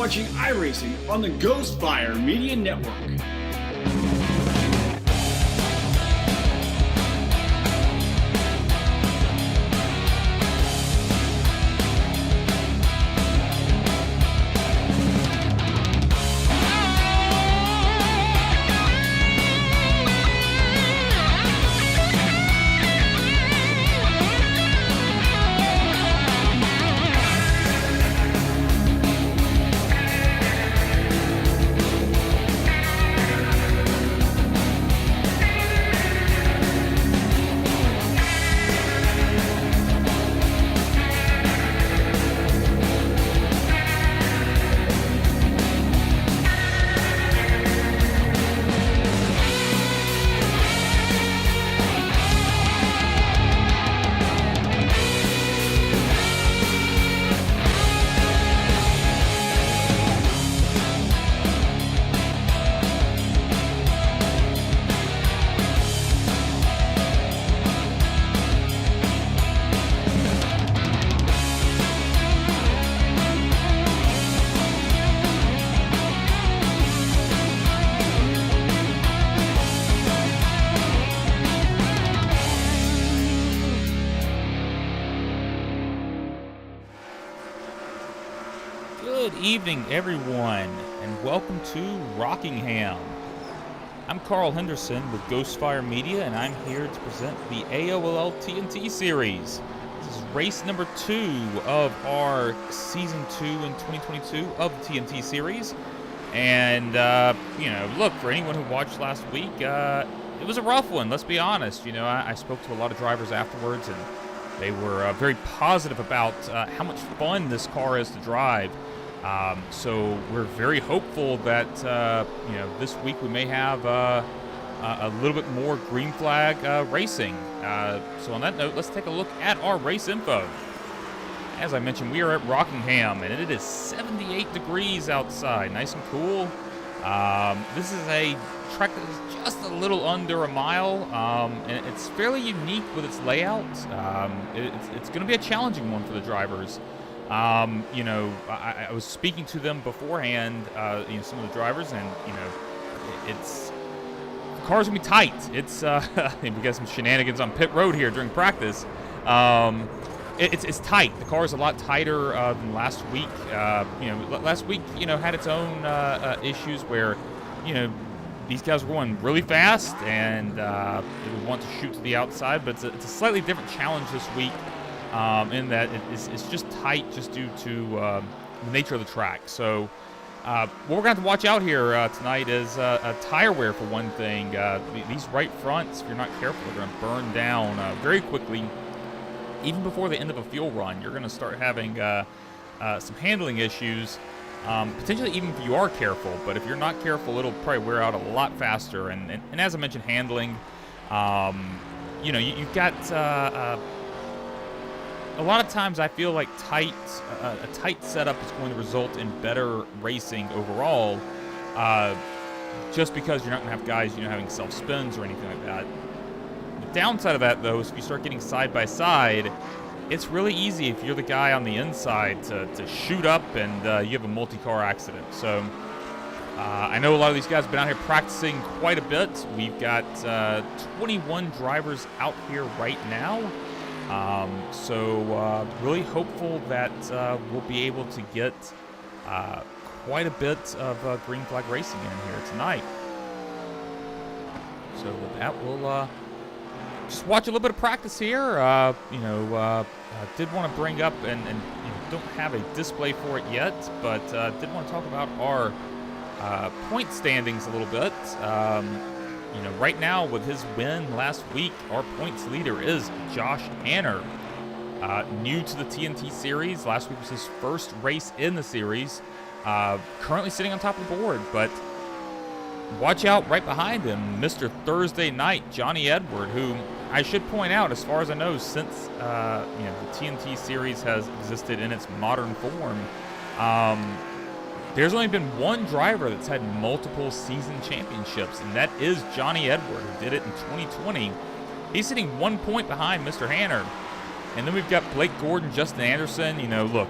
watching iRacing on the Ghostfire Media Network. Good evening, everyone, and welcome to Rockingham. I'm Carl Henderson with Ghostfire Media, and I'm here to present the AOLL TNT series. This is race number 2 of our Season 2 in 2022 of the TNT series. And, look, for anyone who watched last week, it was a rough one, let's be honest. I spoke to a lot of drivers afterwards, and they were very positive about how much fun this car is to drive. So we're very hopeful that, this week we may have a little bit more green flag racing. So on that note, let's take a look at our race info. As I mentioned, we are at Rockingham, and it is 78 degrees outside, nice and cool. This is a track that is just a little under a mile, and it's fairly unique with its layout. It's going to be a challenging one for the drivers. I was speaking to them beforehand, some of the drivers, and, the car's gonna be tight. It's, we got some shenanigans on pit road here during practice. It's tight. The car is a lot tighter than last week. Last week, had its own issues where, these guys were going really fast and they would want to shoot to the outside, but it's a slightly different challenge this week. In that it's just tight just due to the nature of the track. So what we're going to have to watch out here tonight is tire wear for one thing. These right fronts, if you're not careful, are going to burn down very quickly. Even before the end of a fuel run, you're going to start having some handling issues, potentially even if you are careful. But if you're not careful, it'll probably wear out a lot faster. And as I mentioned, handling, you've got... a lot of times I feel like a tight setup is going to result in better racing overall, just because you're not going to have guys, having self-spins or anything like that. The downside of that, though, is if you start getting side by side, it's really easy if you're the guy on the inside to shoot up and you have a multi-car accident. So I know a lot of these guys have been out here practicing quite a bit. We've got 21 drivers out here right now. So really hopeful that we'll be able to get quite a bit of green flag racing in here tonight. So with that, we'll just watch a little bit of practice here. Did want to bring up and don't have a display for it yet, but did want to talk about our point standings a little bit. Right now, with his win last week, our points leader is Josh Hanner. New to the TNT series. Last week was his first race in the series. Currently sitting on top of the board, but watch out right behind him, Mr. Thursday Night, Johnny Edward, who I should point out, as far as I know, since the TNT series has existed in its modern form, there's only been one driver that's had multiple season championships, and that is Johnny Edward, who did it in 2020. He's sitting 1 point behind Mr. Hanner. And then we've got Blake Gordon, Justin Anderson. Look,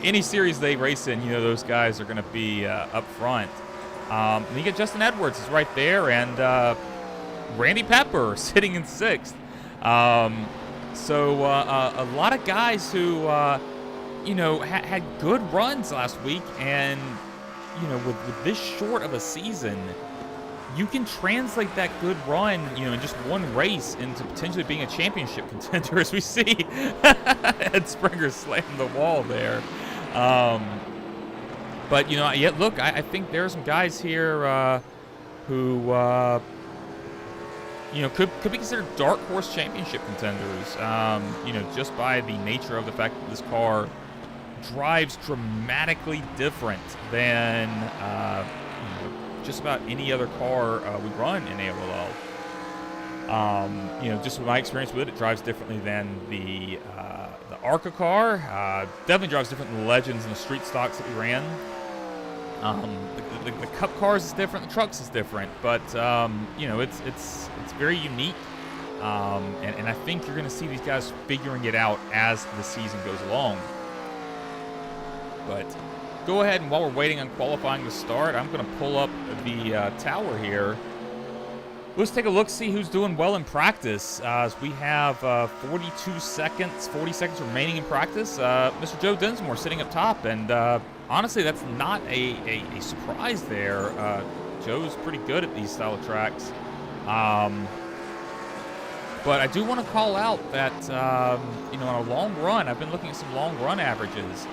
any series they race in, those guys are going to be up front. And you get Justin Edwards is right there, and Randy Pepper sitting in 6th. So a lot of guys who, had good runs last week, and with this short of a season, you can translate that good run, in just one race into potentially being a championship contender, as we see Ed Springer slam the wall there. But, look, I think there are some guys here who, could be considered dark horse championship contenders, just by the nature of the fact that this car drives dramatically different than just about any other car we run in AOLL. Just with my experience with it, it drives differently than the ARCA car. Definitely drives different than the Legends and the street stocks that we ran. The Cup cars is different, the trucks is different, but it's very unique. And I think you're going to see these guys figuring it out as the season goes along. But go ahead, and while we're waiting on qualifying to start, I'm going to pull up the tower here. Let's take a look, see who's doing well in practice. As we have 40 seconds remaining in practice. Mr. Joe Dinsmore sitting up top, and honestly, that's not a surprise there. Joe's pretty good at these style of tracks. But I do want to call out that, on a long run, I've been looking at some long run averages.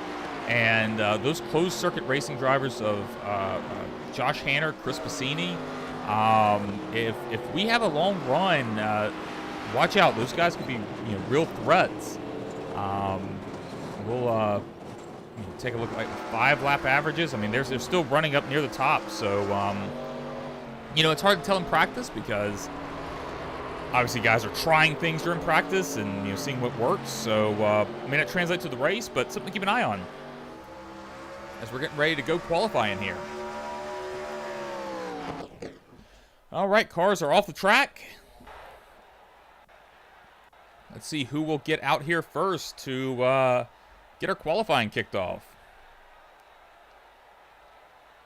And those closed circuit racing drivers of Josh Hanner, Chris Bassini, if we have a long run, watch out. Those guys could be real threats. We'll take a look at like 5-lap averages. I mean, they're still running up near the top. So, it's hard to tell in practice because obviously guys are trying things during practice and seeing what works. So it may not translate to the race, but something to keep an eye on as we're getting ready to go qualifying here. All right, cars are off the track. Let's see who will get out here first to get our qualifying kicked off.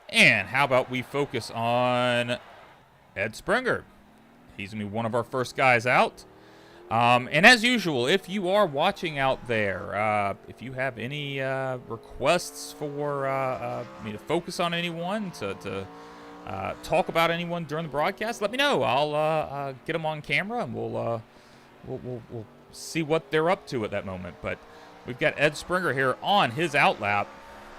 And how about we focus on Ed Springer? He's going to be one of our first guys out. And as usual, if you are watching out there, if you have any requests for me to focus on anyone, to talk about anyone during the broadcast, let me know. I'll get them on camera, and we'll see what they're up to at that moment. But we've got Ed Springer here on his out lap.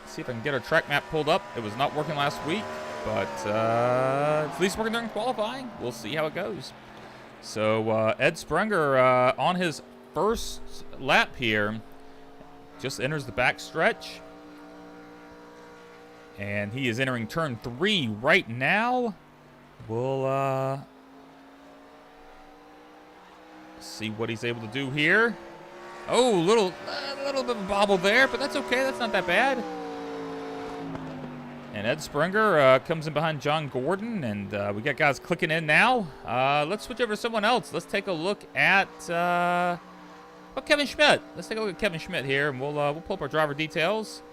Let's see if I can get our track map pulled up. It was not working last week, but it's at least working during qualifying. We'll see how it goes. So Ed Springer on his first lap here just enters the back stretch. And he is entering turn 3 right now. We'll see what he's able to do here. Oh, a little bit of a bobble there, but that's okay. That's not that bad. And Ed Springer comes in behind John Gordon, and we got guys clicking in now. Let's switch over to someone else. Let's take a look at Kevin Schmidt. Let's take a look at Kevin Schmidt here, and we'll pull up our driver details.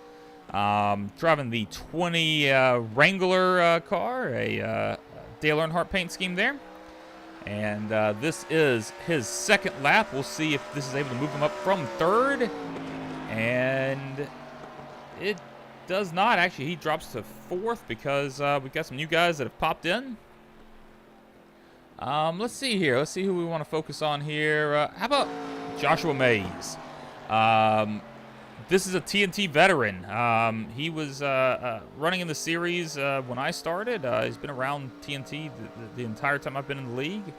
Driving the 20 Wrangler car, a Dale Earnhardt paint scheme there. And this is his second lap. We'll see if this is able to move him up from third. And it does not. Actually, he drops to fourth because we've got some new guys that have popped in. Let's see here. Let's see who we want to focus on here. How about Joshua Mays? This is a TNT veteran. He was running in the series when I started. He's been around TNT the entire time I've been in the league.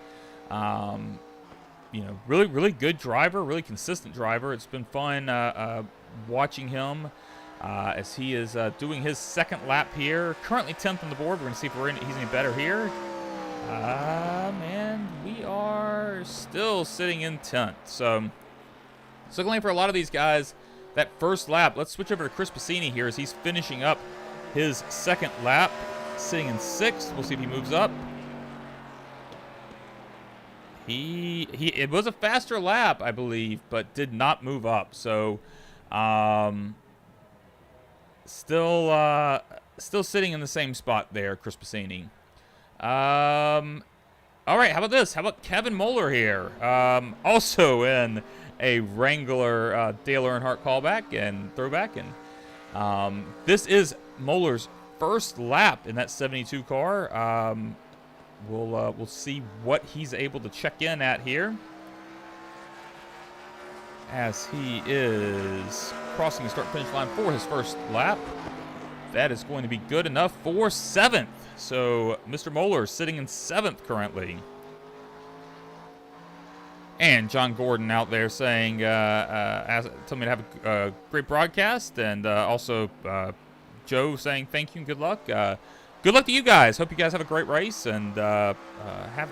Really good driver, really consistent driver. It's been fun watching him as he is doing his second lap here. Currently 10th on the board. We're going to see if he's any better here. Man, we are still sitting in 10th. So looking for a lot of these guys. That first lap, let's switch over to Chris Bassini here as he's finishing up his second lap, sitting in 6th. We'll see if he moves up. It was a faster lap, I believe, but did not move up. So, Still sitting in the same spot there, Chris Bassini. All right, how about this? How about Kevin Moeller here? Also in a Wrangler Dale Earnhardt callback and throwback. And this is Moeller's first lap in that 72 car. We'll see what he's able to check in at here, as he is crossing the start-finish line for his first lap. That is going to be good enough for 7th. So Mr. Moeller sitting in 7th currently. And John Gordon out there saying, tell me to have a great broadcast. And also Joe saying thank you and good luck. Good luck to you guys. Hope you guys have a great race and have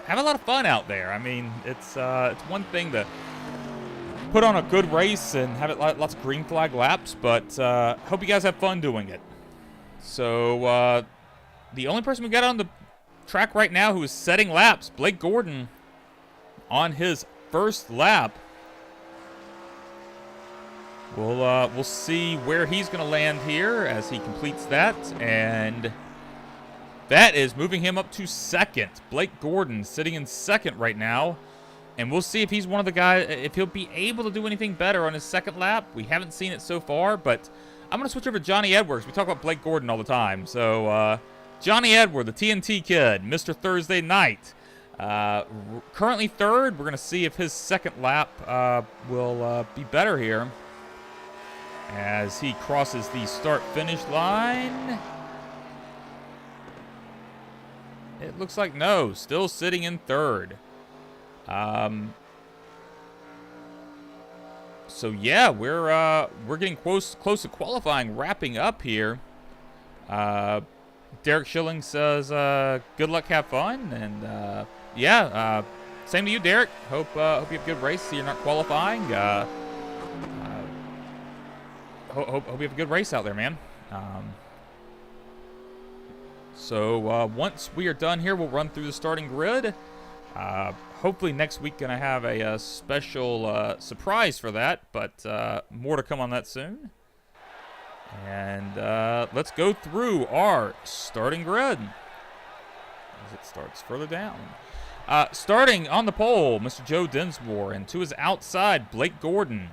a lot of fun out there. I mean, it's one thing to put on a good race and have it lots of green flag laps, but hope you guys have fun doing it. So the only person we got on the track right now who is setting laps, Blake Gordon, on his first lap. We'll see where he's going to land here as he completes that, and that is moving him up to 2nd. Blake Gordon sitting in 2nd right now. And we'll see if he's one of the guys, if he'll be able to do anything better on his 2nd lap. We haven't seen it so far, but I'm going to switch over to Johnny Edwards. We talk about Blake Gordon all the time. So, Johnny Edward, the TNT kid, Mr. Thursday Night. Currently 3rd. We're going to see if his 2nd lap will be better here as he crosses the start-finish line. It looks like no. Still sitting in 3rd. So yeah, we're getting close to qualifying, wrapping up here. Derek Schilling says, good luck, have fun, and yeah, same to you, Derek. Hope you have a good race. So you're not qualifying. Hope you have a good race out there, man. So once we are done here, we'll run through the starting grid. Hopefully next week gonna have a special surprise for that, but more to come on that soon. And let's go through our starting grid as it starts further down. Starting on the pole, Mr. Joe Dinsmore, and to his outside, Blake Gordon.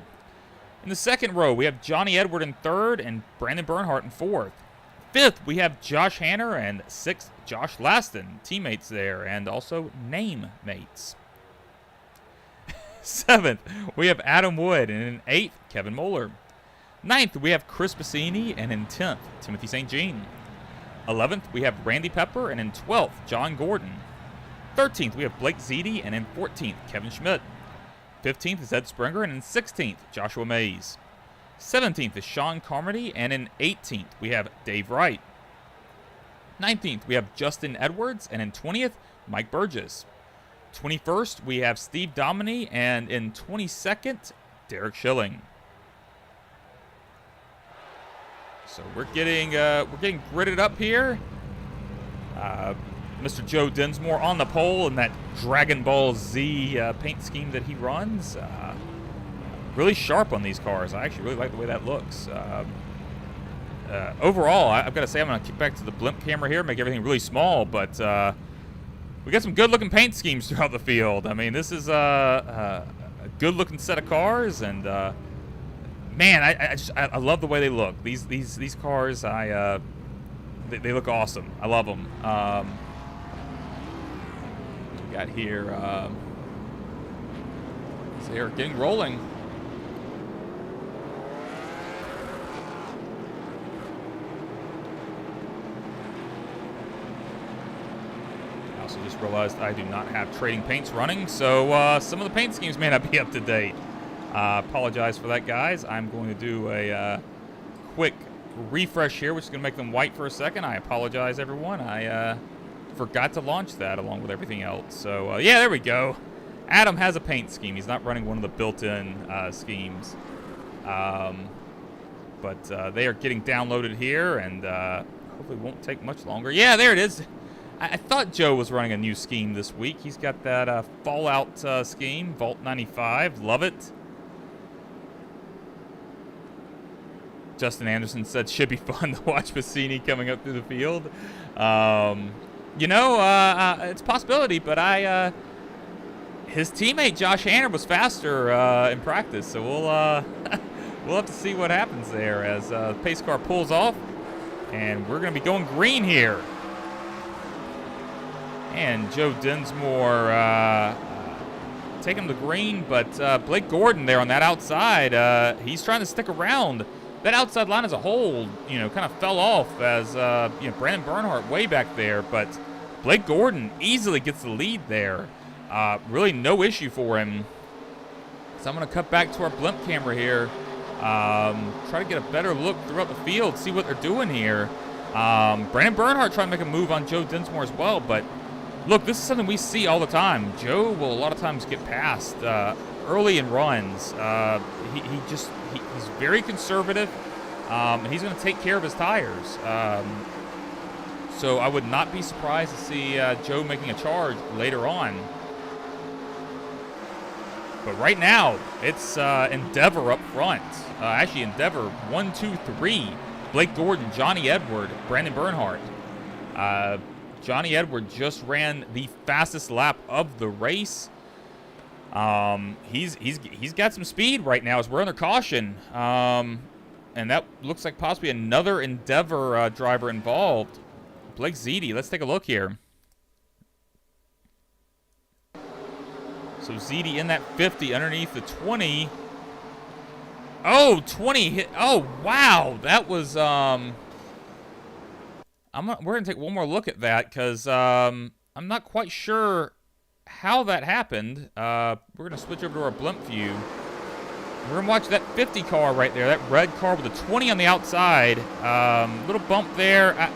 In the 2nd row, we have Johnny Edward in 3rd and Brandon Bernhardt in 4th. 5th, we have Josh Hanner, and 6th, Josh Laston, teammates there, and also name mates. 7th, we have Adam Wood, and in 8th, Kevin Moeller. 9th, we have Chris Bassini, and in 10th, Timothy St. Jean. 11th, we have Randy Pepper, and in 12th, John Gordon. 13th, we have Blake Zede, and in 14th, Kevin Schmidt. 15th is Ed Springer, and in 16th, Joshua Mays. 17th is Sean Carmody, and in 18th, we have Dave Wright. 19th, we have Justin Edwards, and in 20th, Mike Burgess. 21st, we have Steve Dominy, and in 22nd, Derek Schilling. So we're getting gridded up here. Mr. Joe Dinsmore on the pole in that Dragon Ball Z paint scheme that he runs. Really sharp on these cars. I actually really like the way that looks. Overall, I've got to say, I'm going to kick back to the blimp camera here, make everything really small, but we got some good-looking paint schemes throughout the field. I mean, this is a good-looking set of cars, and man, I love the way they look. These cars, they look awesome. I love them. We got here. So they're getting rolling. I also just realized I do not have trading paints running, so some of the paint schemes may not be up to date. Apologize for that, guys. I'm going to do a quick refresh here, which is going to make them white for a second. I apologize, everyone. I forgot to launch that along with everything else. So, yeah, there we go. Adam has a paint scheme. He's not running one of the built-in schemes. But they are getting downloaded here, and hopefully won't take much longer. Yeah, there it is. I thought Joe was running a new scheme this week. He's got that Fallout scheme, Vault 95. Love it. Justin Anderson said should be fun to watch Bassini coming up through the field. It's a possibility, but his teammate Josh Hanner was faster in practice, so we'll have to see what happens there as the pace car pulls off, and we're going to be going green here. And Joe Dinsmore taking him to green, but Blake Gordon there on that outside, he's trying to stick around. That outside line as a whole, kind of fell off as, Brandon Bernhardt way back there, but Blake Gordon easily gets the lead there. Really no issue for him. So I'm going to cut back to our blimp camera here. Try to get a better look throughout the field, see what they're doing here. Brandon Bernhardt trying to make a move on Joe Dinsmore as well, but look, this is something we see all the time. Joe will a lot of times get past early in runs. He's very conservative. He's going to take care of his tires. So I would not be surprised to see Joe making a charge later on. But right now, it's Endeavor up front. Actually, Endeavor 1, 2, 3. Blake Gordon, Johnny Edward, Brandon Bernhardt. Johnny Edward just ran the fastest lap of the race. He's got some speed right now as we're under caution. And that looks like possibly another Endeavor driver involved. Blake Ziti, let's take a look here. So Ziti in that 50 underneath the 20. Oh, 20 hit. Oh, wow. That was, we're going to take one more look at that because I'm not quite sure how that happened. We're going to switch over to our blimp view. We're going to watch that 50 car right there, that red car with the 20 on the outside. Little bump there.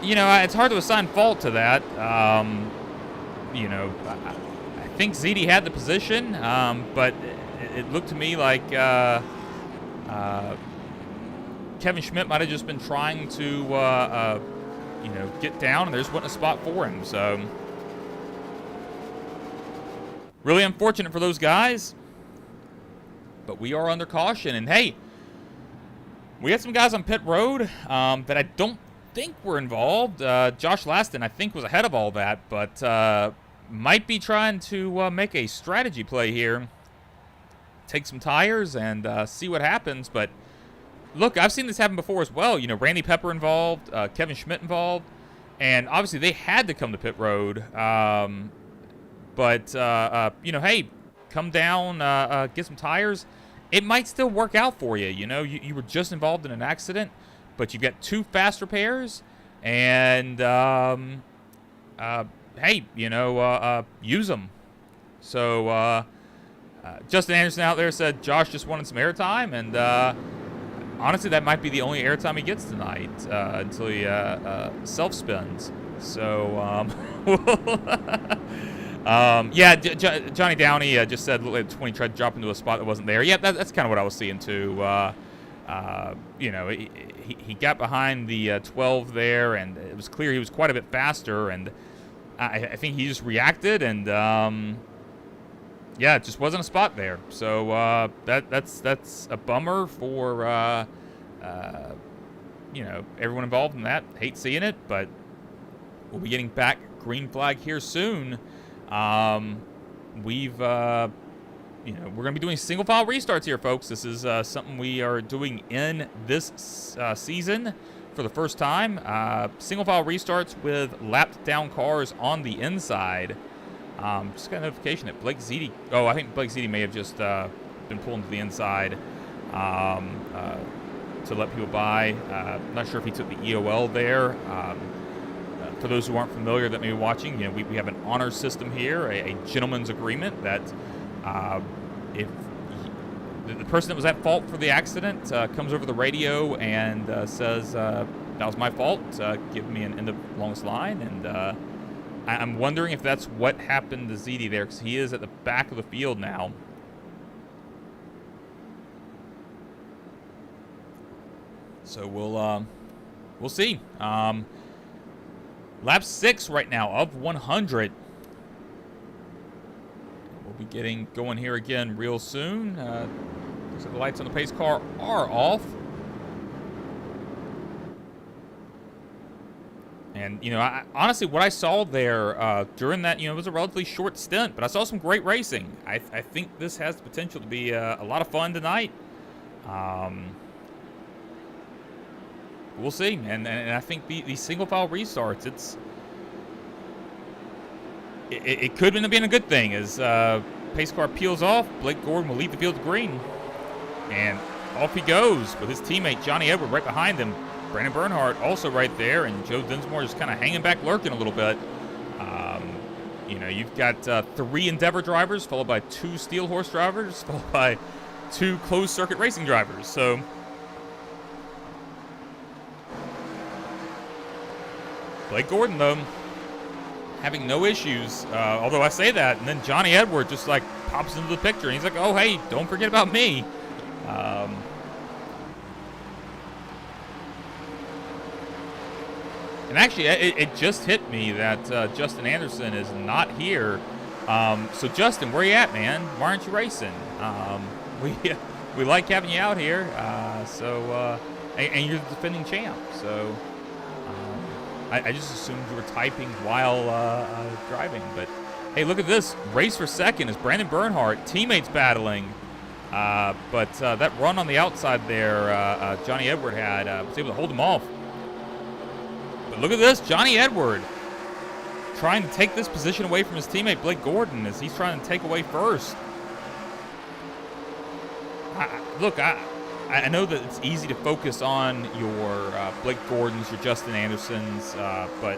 It's hard to assign fault to that. I think Ziti had the position, but it looked to me like Kevin Schmidt might have just been trying to, get down, and there just wasn't a spot for him. So really unfortunate for those guys, but we are under caution. And hey, we had some guys on pit road that I don't think were involved. Josh Laston, I think, was ahead of all that, but might be trying to make a strategy play here. Take some tires and see what happens. But look, I've seen this happen before as well. Randy Pepper involved, Kevin Schmidt involved, and obviously they had to come to pit road. Hey, come down, get some tires. It might still work out for you. You were just involved in an accident, but you've got 2 fast repairs, and use them. So Justin Anderson out there said Josh just wanted some airtime, and honestly, that might be the only airtime he gets tonight until he self-spins. So, Johnny Downey just said when he tried to drop into a spot that wasn't there. Yeah, that's kind of what I was seeing too. He got behind the 12 there, and it was clear he was quite a bit faster, and I think he just reacted, and it just wasn't a spot there. So that's a bummer for everyone involved in that. Hate seeing it, but we'll be getting back green flag here soon. We're going to be doing single file restarts here, folks. This is something we are doing in this season for the first time. Single file restarts with lapped down cars on the inside. Just got a notification that Blake Ziti, I think Blake Ziti may have just been pulling to the inside to let people by. Not sure if he took the EOL there. For those who aren't familiar that may be watching, we have an honor system here, a gentleman's agreement that if the person that was at fault for the accident comes over the radio and says, that was my fault, give me an end of longest line. And I'm wondering if that's what happened to Ziti there, because he is at the back of the field now. So we'll see. Lap 6 right now of 100. We'll be getting going here again real soon. So the lights on the pace car are off. And, honestly, what I saw there during that, it was a relatively short stint, but I saw some great racing. I think this has the potential to be a lot of fun tonight. We'll see, and I think these single file restarts, it could end up being a good thing as pace car peels off. Blake Gordon will lead the field to green, and off he goes with his teammate Johnny Edward right behind him. Brandon Bernhardt also right there, and Joe Dinsmore just kind of hanging back, lurking a little bit. You've got 3 Endeavor drivers, followed by 2 Steel Horse drivers, followed by 2 closed circuit racing drivers. So Blake Gordon, though, having no issues, although I say that, and then Johnny Edward just like pops into the picture, and he's like, oh, hey, don't forget about me. And actually, it just hit me that Justin Anderson is not here. So Justin, where you at, man? Why aren't you racing? We like having you out here. And you're the defending champ. So I just assumed you were typing while driving. But hey, look at this race for second is Brandon Bernhardt, teammates battling. But that run on the outside there, Johnny Edward was able to hold him off. But look at this, Johnny Edward trying to take this position away from his teammate Blake Gordon as he's trying to take away first. I know that it's easy to focus on your Blake Gordons, your Justin Andersons, but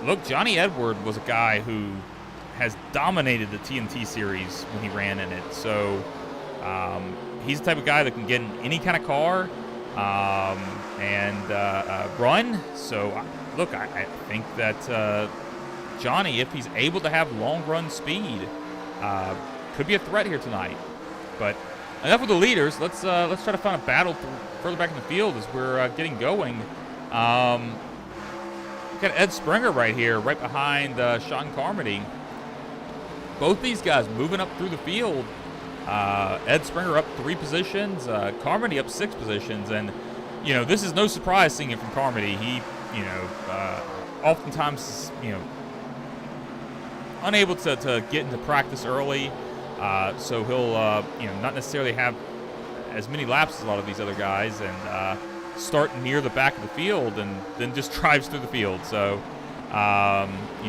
look, Johnny Edward was a guy who has dominated the TNT series when he ran in it. So he's the type of guy that can get in any kind of car and run. So look, I think that Johnny, if he's able to have long run speed, could be a threat here tonight. But enough with the leaders. Let's try to find a battle further back in the field as we're getting going. We've got Ed Springer right here, right behind Sean Carmody. Both these guys moving up through the field. Ed Springer up 3 positions, Carmody up 6 positions, and this is no surprise seeing it from Carmody. He, oftentimes, unable to get into practice early, so he'll, not necessarily have as many laps as a lot of these other guys, and start near the back of the field, and then just drives through the field. So,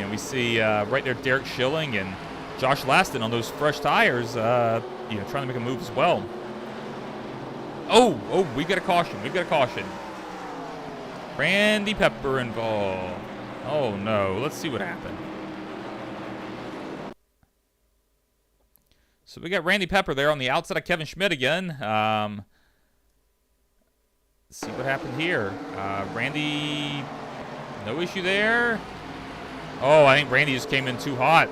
we see right there Derek Schilling and Josh Laston on those fresh tires, trying to make a move as well. Oh, we got a caution. We've got a caution. Randy Pepper involved. Oh, no. Let's see what happened. So we got Randy Pepper there on the outside of Kevin Schmidt again. Let's see what happened here. Randy, no issue there. Oh, I think Randy just came in too hot.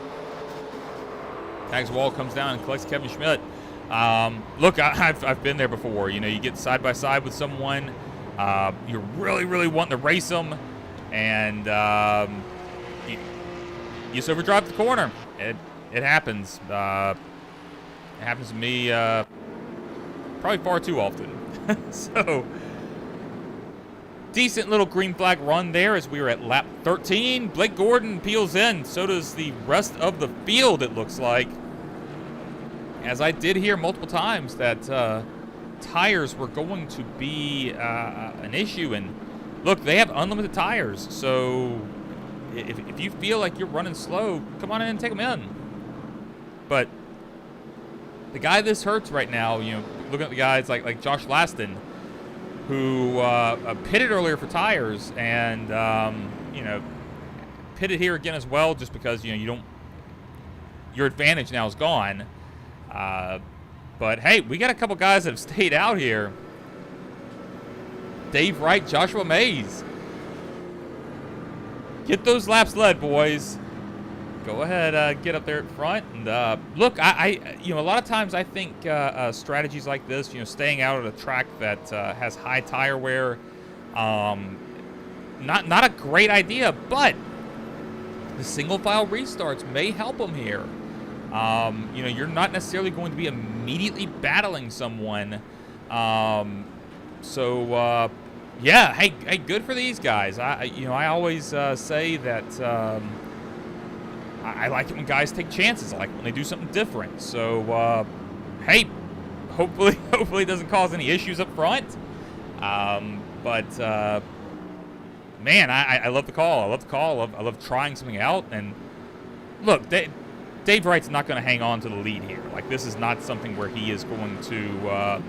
Tags wall comes down and collects Kevin Schmidt. Look, I've been there before. You get side by side with someone. You're really wanting to race them, and you just overdrive the corner. It happens. It happens to me probably far too often. So decent little green flag run there as we were at lap 13. Blake Gordon peels in. So does the rest of the field, it looks like. As I did hear multiple times that tires were going to be an issue. And look, they have unlimited tires. So if you feel like you're running slow, come on in and take them in. But the guy this hurts right now, looking at the guys like Josh Laston, who pitted earlier for tires and, pitted here again as well just because, your advantage now is gone. But, hey, we got a couple guys that have stayed out here. Dave Wright, Joshua Mays. Get those laps led, boys. Go ahead, get up there at front. And look, a lot of times I think strategies like this, staying out at a track that has high tire wear, not a great idea. But the single file restarts may help them here. You're not necessarily going to be immediately battling someone. Yeah, hey, good for these guys. I always say that I like it when guys take chances. I like it when they do something different. So, hey, hopefully it doesn't cause any issues up front. Man, I love the call. I love trying something out. And look, Dave Wright's not going to hang on to the lead here. Like, this is not something where he is going to,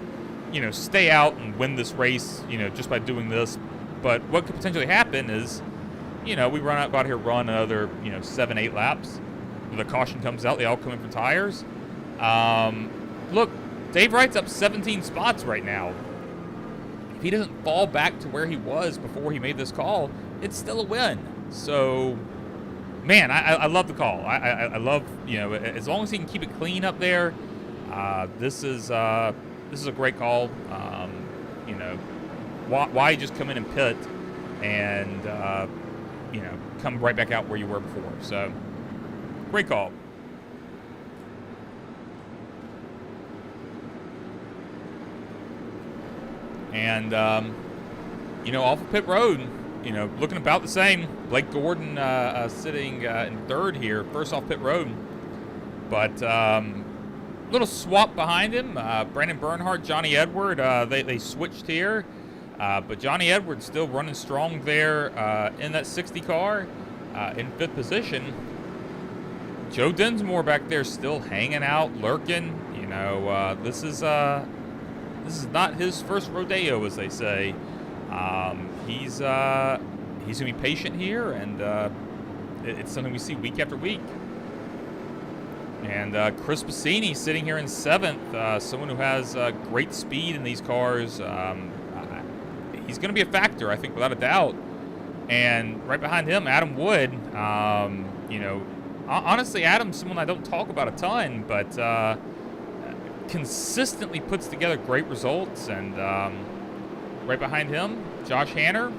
stay out and win this race, just by doing this. But what could potentially happen is, we go out here, run another, 7-8 laps. The caution comes out. They all come in for tires. Look, Dave Wright's up 17 spots right now. If he doesn't fall back to where he was before he made this call, it's still a win. So, man, I love the call. I love, as long as he can keep it clean up there, this is a great call. Why just come in and pit and, come right back out where you were before. So, great call. And, off of pit road, looking about the same. Blake Gordon sitting in third here, first off pit road. But little swap behind him. Brandon Bernhardt, Johnny Edward, they switched here. But Johnny Edwards still running strong there in that 60 car in fifth position. Joe Dinsmore back there still hanging out, lurking. This is not his first rodeo, as they say. He's gonna be patient here, and it's something we see week after week. And Chris Bassini sitting here in seventh, someone who has great speed in these cars. He's going to be a factor, I think, without a doubt. And right behind him, Adam Wood. Honestly, Adam's someone I don't talk about a ton, but consistently puts together great results. And right behind him, Josh Hanner,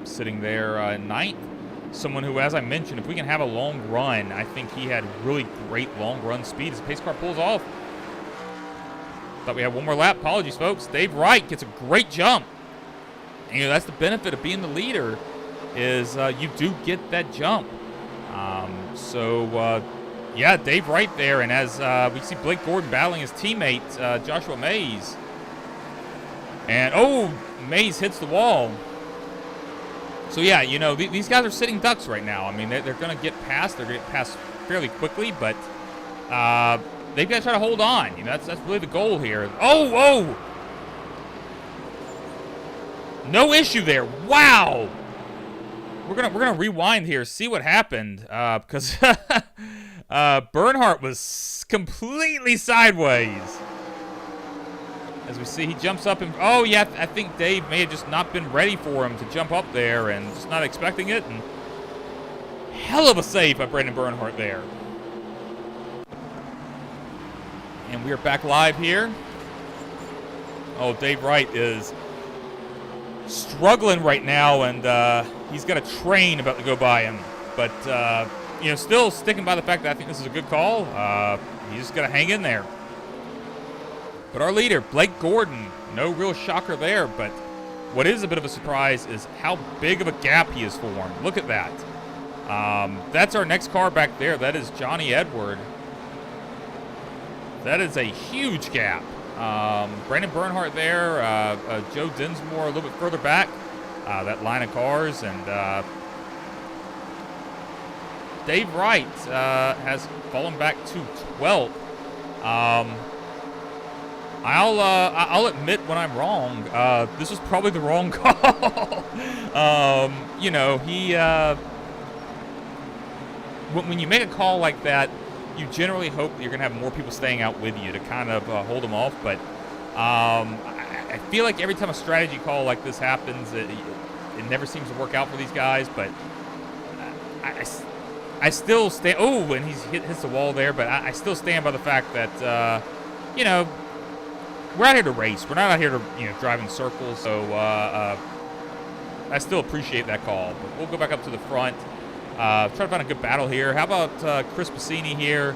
sitting there in ninth. Someone who, as I mentioned, if we can have a long run, I think he had really great long run speed as the pace car pulls off. Thought we had one more lap. Apologies, folks. Dave Wright gets a great jump. And, that's the benefit of being the leader is you do get that jump. Yeah, Dave Wright there. And as we see Blake Gordon battling his teammate, Joshua Mays. And, Mays hits the wall. So, yeah, these guys are sitting ducks right now. I mean, they're going to get past. They're going to get past fairly quickly, but they've got to try to hold on. That's really the goal here. Oh! No issue there. Wow! We're gonna rewind here, see what happened, because Bernhardt was completely sideways. As we see, he jumps up and... Oh, yeah, I think Dave may have just not been ready for him to jump up there and just not expecting it. And hell of a save by Brandon Bernhardt there. And we are back live here. Oh, Dave Wright is struggling right now, and he's got a train about to go by him. But, still sticking by the fact that I think this is a good call. He's just got to hang in there. But our leader, Blake Gordon, no real shocker there, but what is a bit of a surprise is how big of a gap he has formed. Look at that. That's our next car back there. That is Johnny Edward. That is a huge gap. Brandon Bernhardt there, Joe Dinsmore a little bit further back, that line of cars, and Dave Wright has fallen back to 12th. I'll admit when I'm wrong. This was probably the wrong call. When you make a call like that, you generally hope that you're going to have more people staying out with you to kind of hold them off. But I feel like every time a strategy call like this happens, it never seems to work out for these guys. But I still stand. Oh, and hits the wall there. But I still stand by the fact that we're out here to race. We're not out here to drive in circles. So I still appreciate that call. But we'll go back up to the front. Try to find a good battle here. How about Chris Bassini here?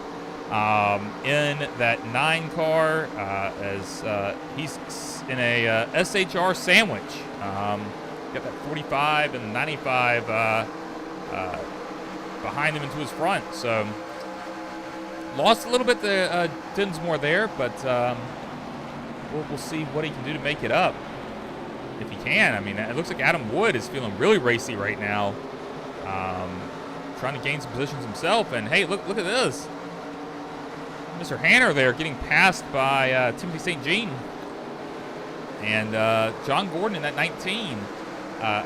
in that 9 car as he's in a SHR sandwich. Got that 45 and 95 behind him into his front. So lost a little bit to Dinsmore there, but we'll see what he can do to make it up. If he can. I mean, it looks like Adam Wood is feeling really racy right now. Trying to gain some positions himself. And hey, look at this. Mr. Hanner there getting passed by Timothy St. Jean. And John Gordon in that 19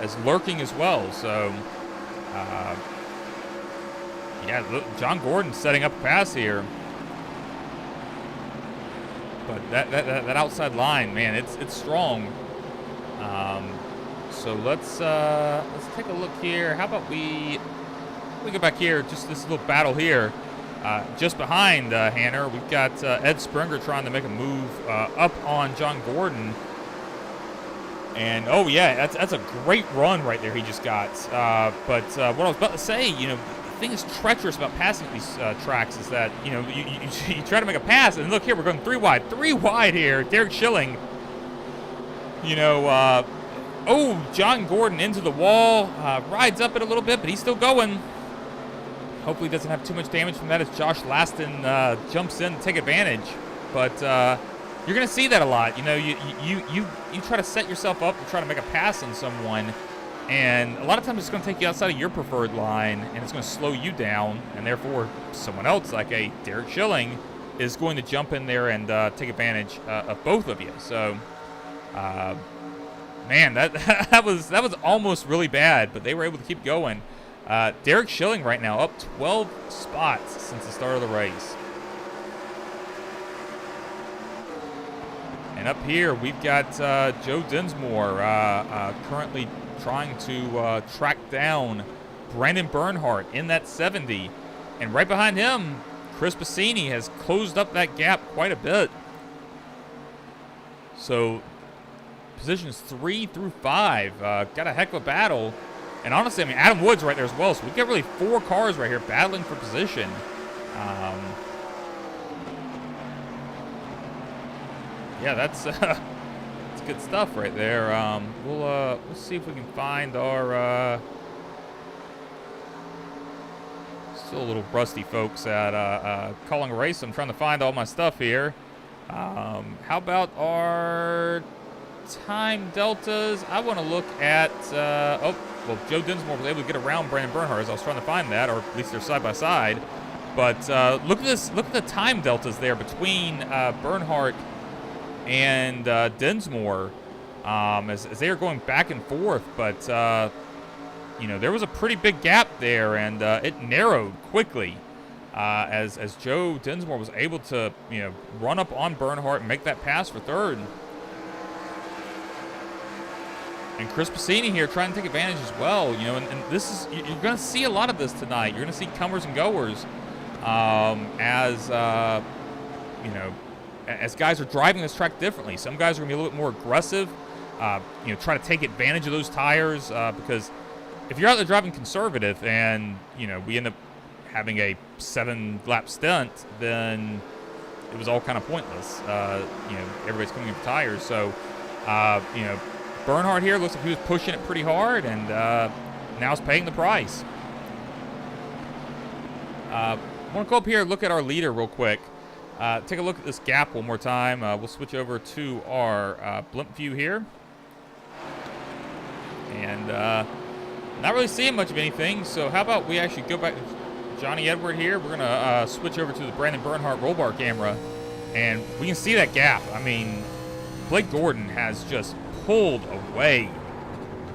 is lurking as well. So, yeah, look, John Gordon setting up a pass here. But that outside line, man, it's strong. So let's take a look here. How about we go back here? Just this little battle here. Just behind Hanner, we've got Ed Springer trying to make a move up on John Gordon. And oh yeah, that's a great run right there he just got. But what I was about to say, you know, the thing is treacherous about passing these tracks is that, you know, you try to make a pass, and look here, we're going 3 wide here. Derek Schilling, you know, oh, John Gordon into the wall, rides up it a little bit, but he's still going. Hopefully doesn't have too much damage from that as Josh Laston jumps in to take advantage. But you're going to see that a lot. You know, you try to set yourself up and try to make a pass on someone, and a lot of times it's going to take you outside of your preferred line, and it's going to slow you down, and therefore someone else like a Derek Schilling is going to jump in there and take advantage of both of you. So, man, that was almost really bad, but they were able to keep going. Derek Schilling right now up 12 spots since the start of the race. And up here we've got Joe Dinsmore currently trying to track down Brandon Bernhardt in that 70. And right behind him, Chris Bassini has closed up that gap quite a bit. So positions 3 through 5 got a heck of a battle. And honestly, I mean, Adam Wood's right there as well. So we've got really 4 cars right here battling for position. Yeah, that's good stuff right there. We'll see if we can find our still a little rusty folks at calling a race. I'm trying to find all my stuff here. How about our time deltas? I want to look at well, Joe Dinsmore was able to get around Brandon Bernhardt as I was trying to find that, or at least they're side by side. But look at this. Look at the time deltas there between Bernhardt and Dinsmore as they are going back and forth. But you know, there was a pretty big gap there, and it narrowed quickly as Joe Dinsmore was able to, you know, run up on Bernhardt and make that pass for third. And Chris Bassini here trying to take advantage as well, you know, and this is, you're going to see a lot of this tonight. You're going to see comers and goers as, you know, as guys are driving this track differently. Some guys are going to be a little bit more aggressive, you know, try to take advantage of those tires because if you're out there driving conservative and, you know, we end up having a 7-lap stint, then it was all kind of pointless. You know, everybody's coming in for tires. So, you know, Bernhardt here looks like he was pushing it pretty hard, and now is paying the price. I want to go up here and look at our leader real quick. Take a look at this gap one more time. We'll switch over to our blimp view here. And not really seeing much of anything, so how about we actually go back to Johnny Edward here. We're going to switch over to the Brandon Bernhardt roll bar camera, and we can see that gap. I mean, Blake Gordon has just pulled away.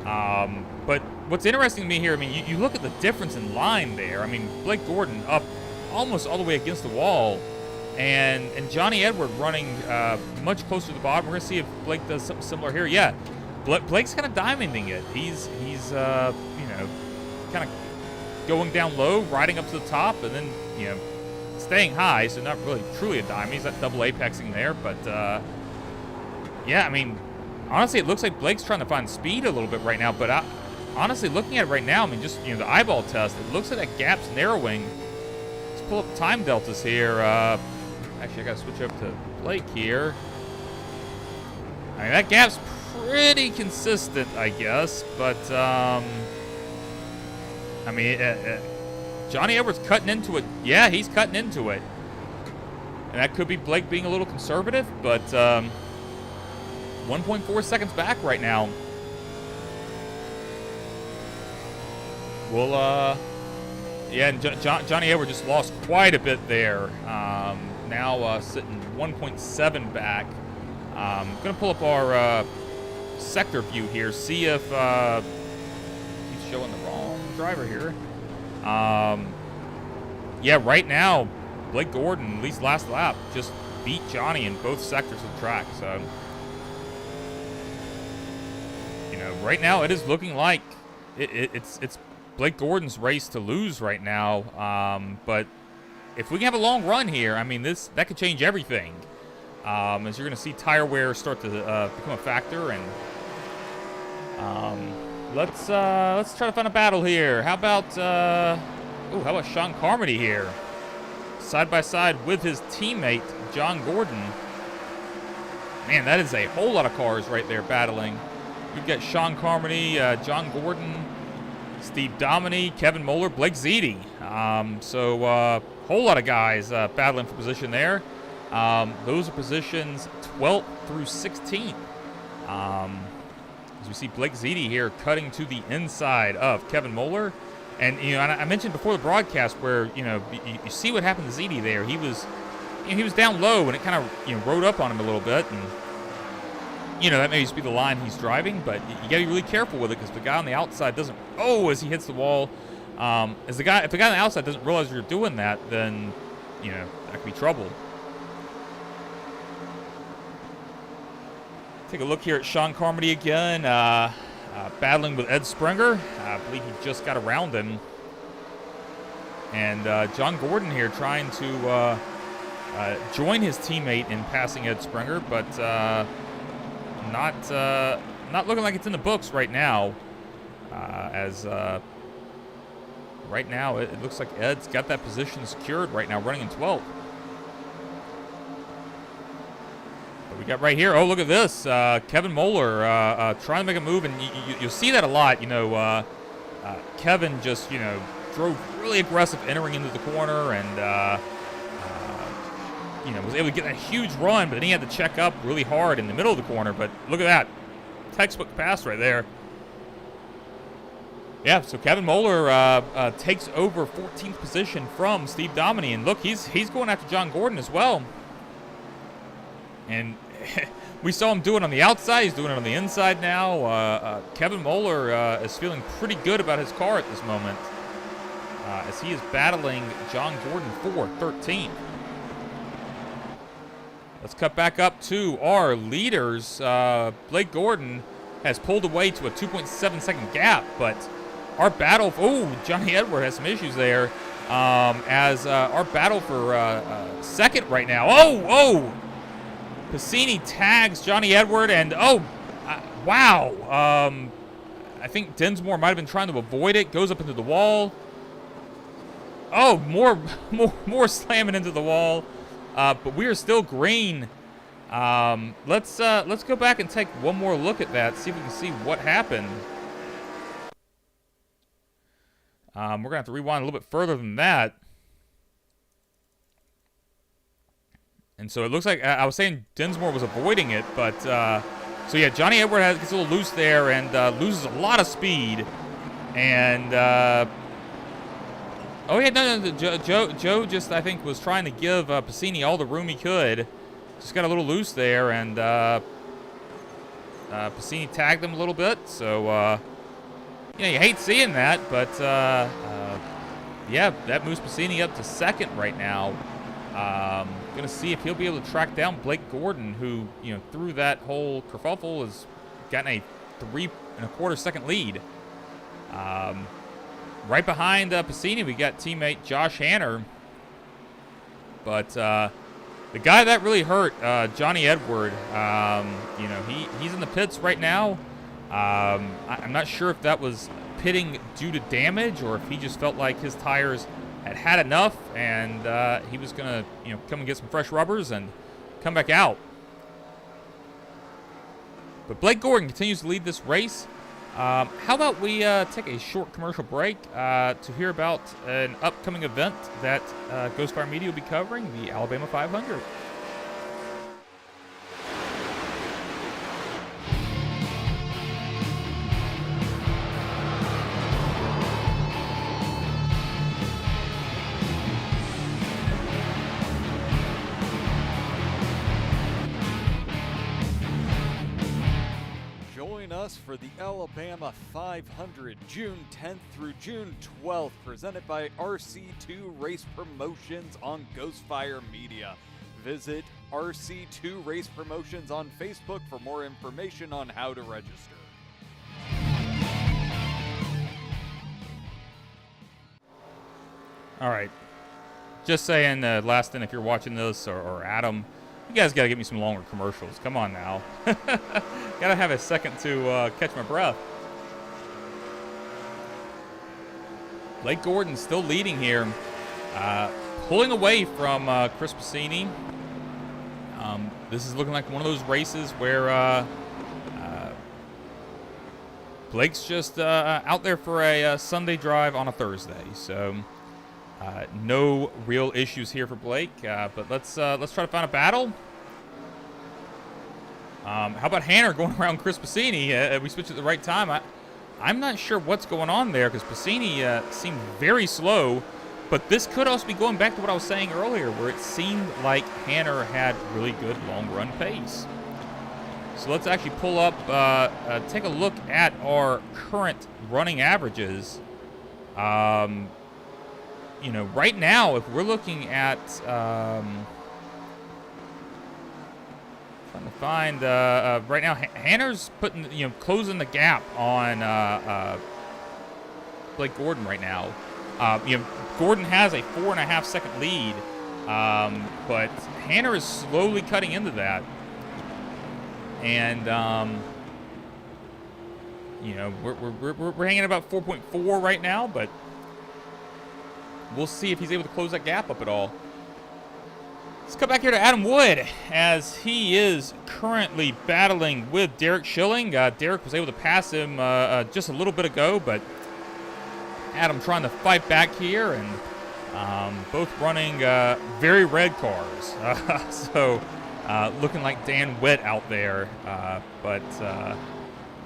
But what's interesting to me here, I mean, you look at the difference in line there. I mean, Blake Gordon up almost all the way against the wall, and Johnny Edward running much closer to the bottom. We're going to see if Blake does something similar here. Yeah, Blake's kind of diamonding it. He's you know, kind of going down low, riding up to the top, and then, you know, staying high, so not really truly a diamond. He's not double apexing there, but yeah, I mean, honestly, it looks like Blake's trying to find speed a little bit right now, but honestly, looking at it right now, I mean, just, you know, the eyeball test, it looks like that gap's narrowing. As let's pull up time deltas here. Actually, I gotta switch over to Blake here. I mean, that gap's pretty consistent, I guess, but I mean, Johnny Edwards cutting into it. Yeah, he's cutting into it, and that could be Blake being a little conservative, but 1.4 seconds back right now. Well, yeah, and Johnny Edwards just lost quite a bit there. Now sitting 1.7 back. Gonna pull up our sector view here, see if he's showing the wrong driver here. Yeah, right now, Blake Gordon, at least last lap, just beat Johnny in both sectors of the track. So, you know, right now it is looking like it's Blake Gordon's race to lose right now. But if we can have a long run here, I mean, that could change everything. As you're going to see tire wear start to become a factor, and let's try to find a battle here. How about Sean Carmody here, side by side with his teammate John Gordon. Man, that is a whole lot of cars right there battling. We've got Sean Carmody, John Gordon, Steve Dominy, Kevin Moeller, Blake Zeedy. So whole lot of guys battling for position there. Those are positions 12th through 16th. As we see Blake Zeedy here cutting to the inside of Kevin Moeller. And, you know, I mentioned before the broadcast where, you know, you see what happened to Zeedy there. He was down low, and it kind of, you know, rode up on him a little bit. And, you know, that may just be the line he's driving, but you got to be really careful with it, because the guy on the outside doesn't, as he hits the wall, if the guy on the outside doesn't realize you're doing that, then, you know, that could be trouble. Take a look here at Sean Carmody again, battling with Ed Springer. I believe he just got around him. And John Gordon here trying to join his teammate in passing Ed Springer, but not looking like it's in the books right now. Right now it looks like Ed's got that position secured right now, running in 12th. We got right here. Oh, look at this. Kevin Moeller trying to make a move, and you'll see that a lot. You know, Kevin just, you know, drove really aggressive entering into the corner, and, you know, was able to get a huge run, but then he had to check up really hard in the middle of the corner. But look at that. Textbook pass right there. Yeah, so Kevin Moeller takes over 14th position from Steve Dominy, and look, he's going after John Gordon as well. And we saw him do it on the outside. He's doing it on the inside now. Kevin Moeller is feeling pretty good about his car at this moment, as he is battling John Gordon for 13th. Let's cut back up to our leaders. Blake Gordon has pulled away to a 2.7 second gap, but our battle, Johnny Edward has some issues there, as our battle for second right now. Piscini tags Johnny Edward, and wow. I think Dinsmore might have been trying to avoid it. Goes up into the wall. More slamming into the wall. But we are still green. Let's go back and take one more look at that. See if we can see what happened. We're gonna have to rewind a little bit further than that. And so it looks like, I was saying Dinsmore was avoiding it, but, so yeah, Johnny Edward gets a little loose there and loses a lot of speed. And, Joe just, I think, was trying to give Piscini all the room he could. Just got a little loose there, and Piscini tagged him a little bit. So, you know, you hate seeing that, but, yeah, that moves Piscini up to second right now. Going to see if he'll be able to track down Blake Gordon, who, you know, through that whole kerfuffle has gotten a 3.25 second lead. Right behind Piscini, we got teammate Josh Hanner. But the guy that really hurt, Johnny Edward, you know, he's in the pits right now. I'm not sure if that was pitting due to damage or if he just felt like his tires had enough, and he was going to, come and get some fresh rubbers and come back out. But Blake Gordon continues to lead this race. How about we take a short commercial break to hear about an upcoming event that Ghostfire Media will be covering, the Alabama 500. Us for the Alabama 500, June 10th through June 12th, presented by RC2 Race Promotions on Ghostfire Media. Visit RC2 Race Promotions on Facebook for more information on how to register. All right. Just saying, Laston, if you're watching this, or Adam, you guys got to give me some longer commercials. Come on now. Got to have a second to catch my breath. Blake Gordon still leading here. Pulling away from Chris Passini. This is looking like one of those races where Blake's just out there for a Sunday drive on a Thursday. So no real issues here for Blake. But let's try to find a battle. How about Hanner going around Chris Passini? We switched at the right time. I'm not sure what's going on there because Passini seemed very slow. But this could also be going back to what I was saying earlier, where it seemed like Hanner had really good long-run pace. So let's actually pull up, take a look at our current running averages. Right now, if we're looking at... trying to find right now, Hanner's putting, closing the gap on Blake Gordon right now. Gordon has a 4.5 second lead, but Hanner is slowly cutting into that. And we're hanging about 4.4 right now, but we'll see if he's able to close that gap up at all. Let's come back here to Adam Wood, as he is currently battling with Derek Schilling. Derek was able to pass him just a little bit ago, but Adam trying to fight back here, and both running very red cars. So looking like Dan Witt out there.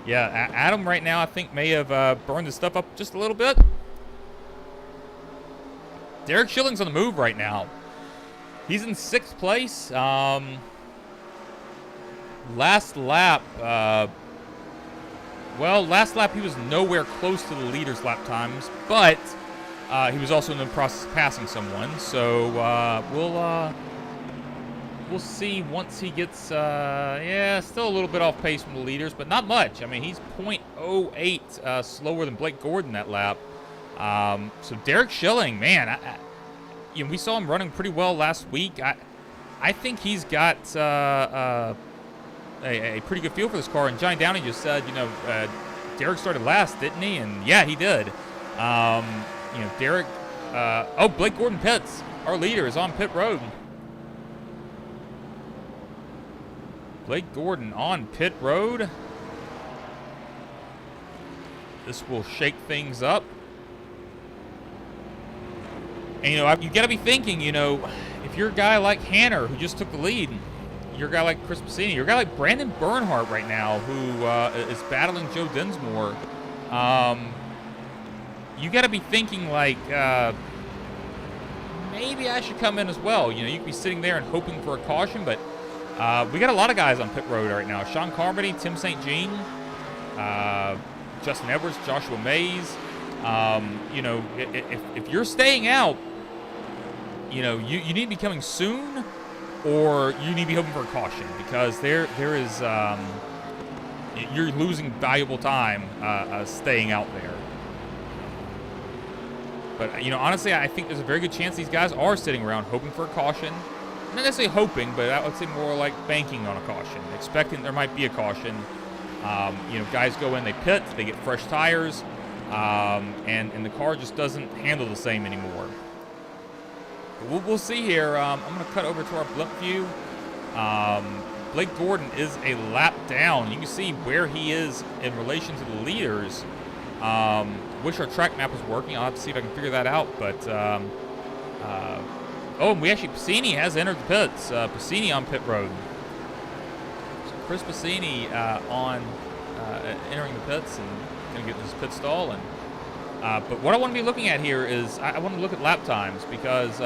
Adam right now I think may have burned his stuff up just a little bit. Derek Schilling's on the move right now. He's in 6th place. Last lap, last lap he was nowhere close to the leader's lap times, but he was also in the process of passing someone. So we'll see once he gets, still a little bit off pace from the leaders, but not much. I mean, he's 0.08 slower than Blake Gordon that lap. So Derek Schilling, man, we saw him running pretty well last week. I think he's got a pretty good feel for this car. And Johnny Downey just said, Derek started last, didn't he? And yeah, he did. Derek. Blake Gordon pits. Our leader is on pit road. Blake Gordon on pit road. This will shake things up. And, you got to be thinking, if you're a guy like Hanner, who just took the lead, you're a guy like Chris Passini, you're a guy like Brandon Bernhardt right now, who is battling Joe Dinsmore, you got to be thinking, like, maybe I should come in as well. You could be sitting there and hoping for a caution, but we got a lot of guys on pit road right now. Sean Carmody, Tim St. Jean, Justin Edwards, Joshua Mays. If you're staying out, you need to be coming soon, or you need to be hoping for a caution, because there is you're losing valuable time staying out there. But honestly, I think there's a very good chance these guys are sitting around hoping for a caution. Not necessarily hoping, but I would say more like banking on a caution, expecting there might be a caution. Guys go in, they pit, they get fresh tires. And the car just doesn't handle the same anymore. We'll see here. I'm going to cut over to our blimp view. Blake Gordon is a lap down. You can see where he is in relation to the leaders. Wish our track map was working. I'll have to see if I can figure that out. But oh, and we actually, Piscini has entered the pits. Piscini on pit road. So Chris Piscini entering the pits and going to get this pit stall. And but what I want to be looking at here is I want to look at lap times, because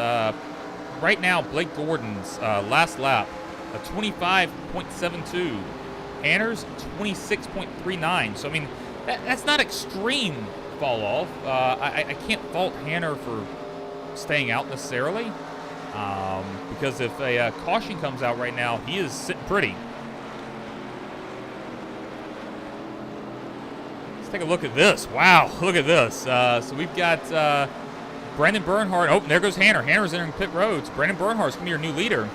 right now Blake Gordon's last lap, a 25.72. Hanner's 26.39. So I mean, that's not extreme fall off. I can't fault Hanner for staying out necessarily, because if a caution comes out right now, he is sitting pretty. Let's take a look at this. Wow, look at this. So we've got Brandon Bernhardt. Oh, there goes Hanner. Hanner's entering pit roads. Brandon Bernhardt's going to be your new leader.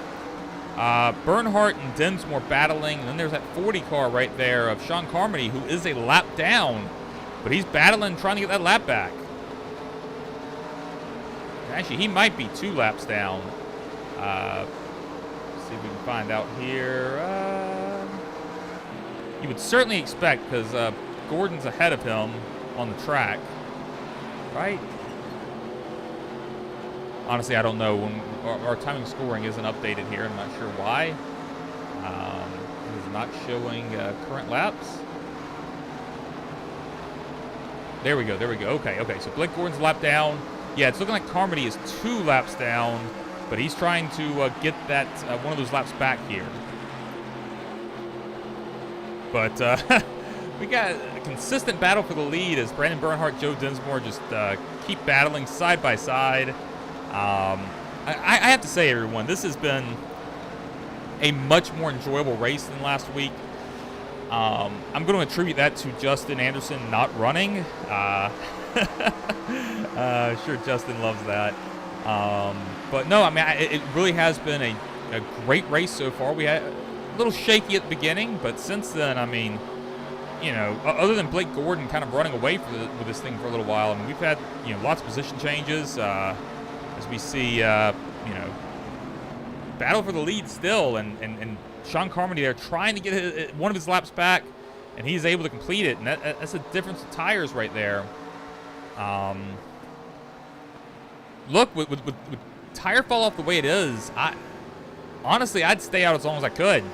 Bernhardt and Dinsmore battling, and then there's that 40 car right there of Sean Carmody, who is a lap down, but he's battling, trying to get that lap back. Actually, he might be 2 laps down. Let's see if we can find out here. You would certainly expect, because Gordon's ahead of him on the track, right? Honestly, I don't know. When our timing scoring isn't updated here, I'm not sure why. It is not showing current laps. There we go. There we go. Okay. So Blake Gordon's lap down. Yeah, it's looking like Carmody is 2 laps down, but he's trying to get that one of those laps back here. But we got a consistent battle for the lead as Brandon Bernhardt, Joe Dinsmore just keep battling side by side. I have to say, everyone, this has been a much more enjoyable race than last week. I'm going to attribute that to Justin Anderson not running. Sure, Justin loves that. But no, I mean, it really has been a great race so far. We had a little shaky at the beginning, but since then, I mean, you know, other than Blake Gordon kind of running away with this thing for a little while, I mean, we've had, you know, lots of position changes. As we see, you know, battle for the lead still, and Sean Carmody there trying to get one of his laps back, and he's able to complete it, and that's a difference of tires right there. Look, with tire fall off the way it is, honestly, I'd stay out as long as I could.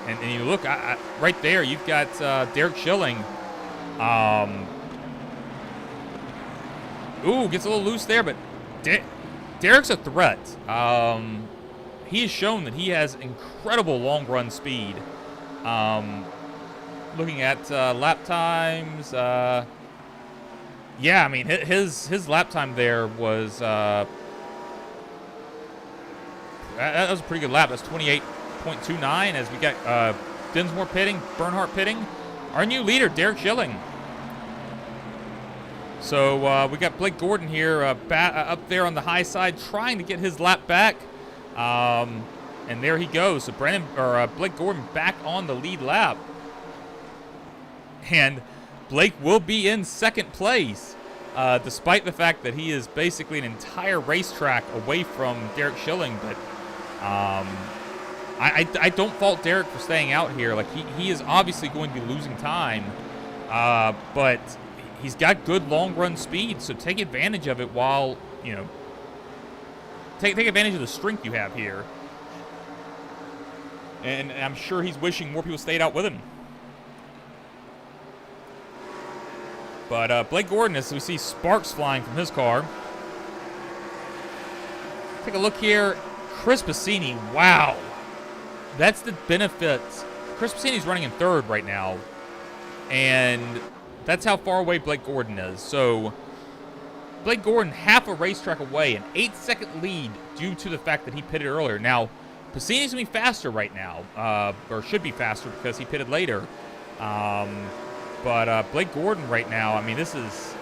And you look right there, you've got Derek Schilling. Ooh, gets a little loose there, but Derek's a threat. He has shown that he has incredible long run speed. Looking at lap times, yeah, I mean his lap time there was that was a pretty good lap. That's 28.29 as we got Dinsmore pitting, Bernhardt pitting, our new leader Derek Schilling. So we got Blake Gordon here up there on the high side trying to get his lap back. And there he goes. So Blake Gordon back on the lead lap. And Blake will be in second place, despite the fact that he is basically an entire racetrack away from Derek Schilling. But I don't fault Derek for staying out here. Like he is obviously going to be losing time, but he's got good long run speed, so take advantage of it while, you know, take advantage of the strength you have here. And I'm sure he's wishing more people stayed out with him. But Blake Gordon, as we see sparks flying from his car. Take a look here. Chris Piscini, wow. That's the benefit. Chris Piscini's running in third right now. And that's how far away Blake Gordon is. So Blake Gordon half a racetrack away, an 8-second lead due to the fact that he pitted earlier. Now, Piscini's going to be faster right now, or should be faster because he pitted later. But Blake Gordon right now, I mean, things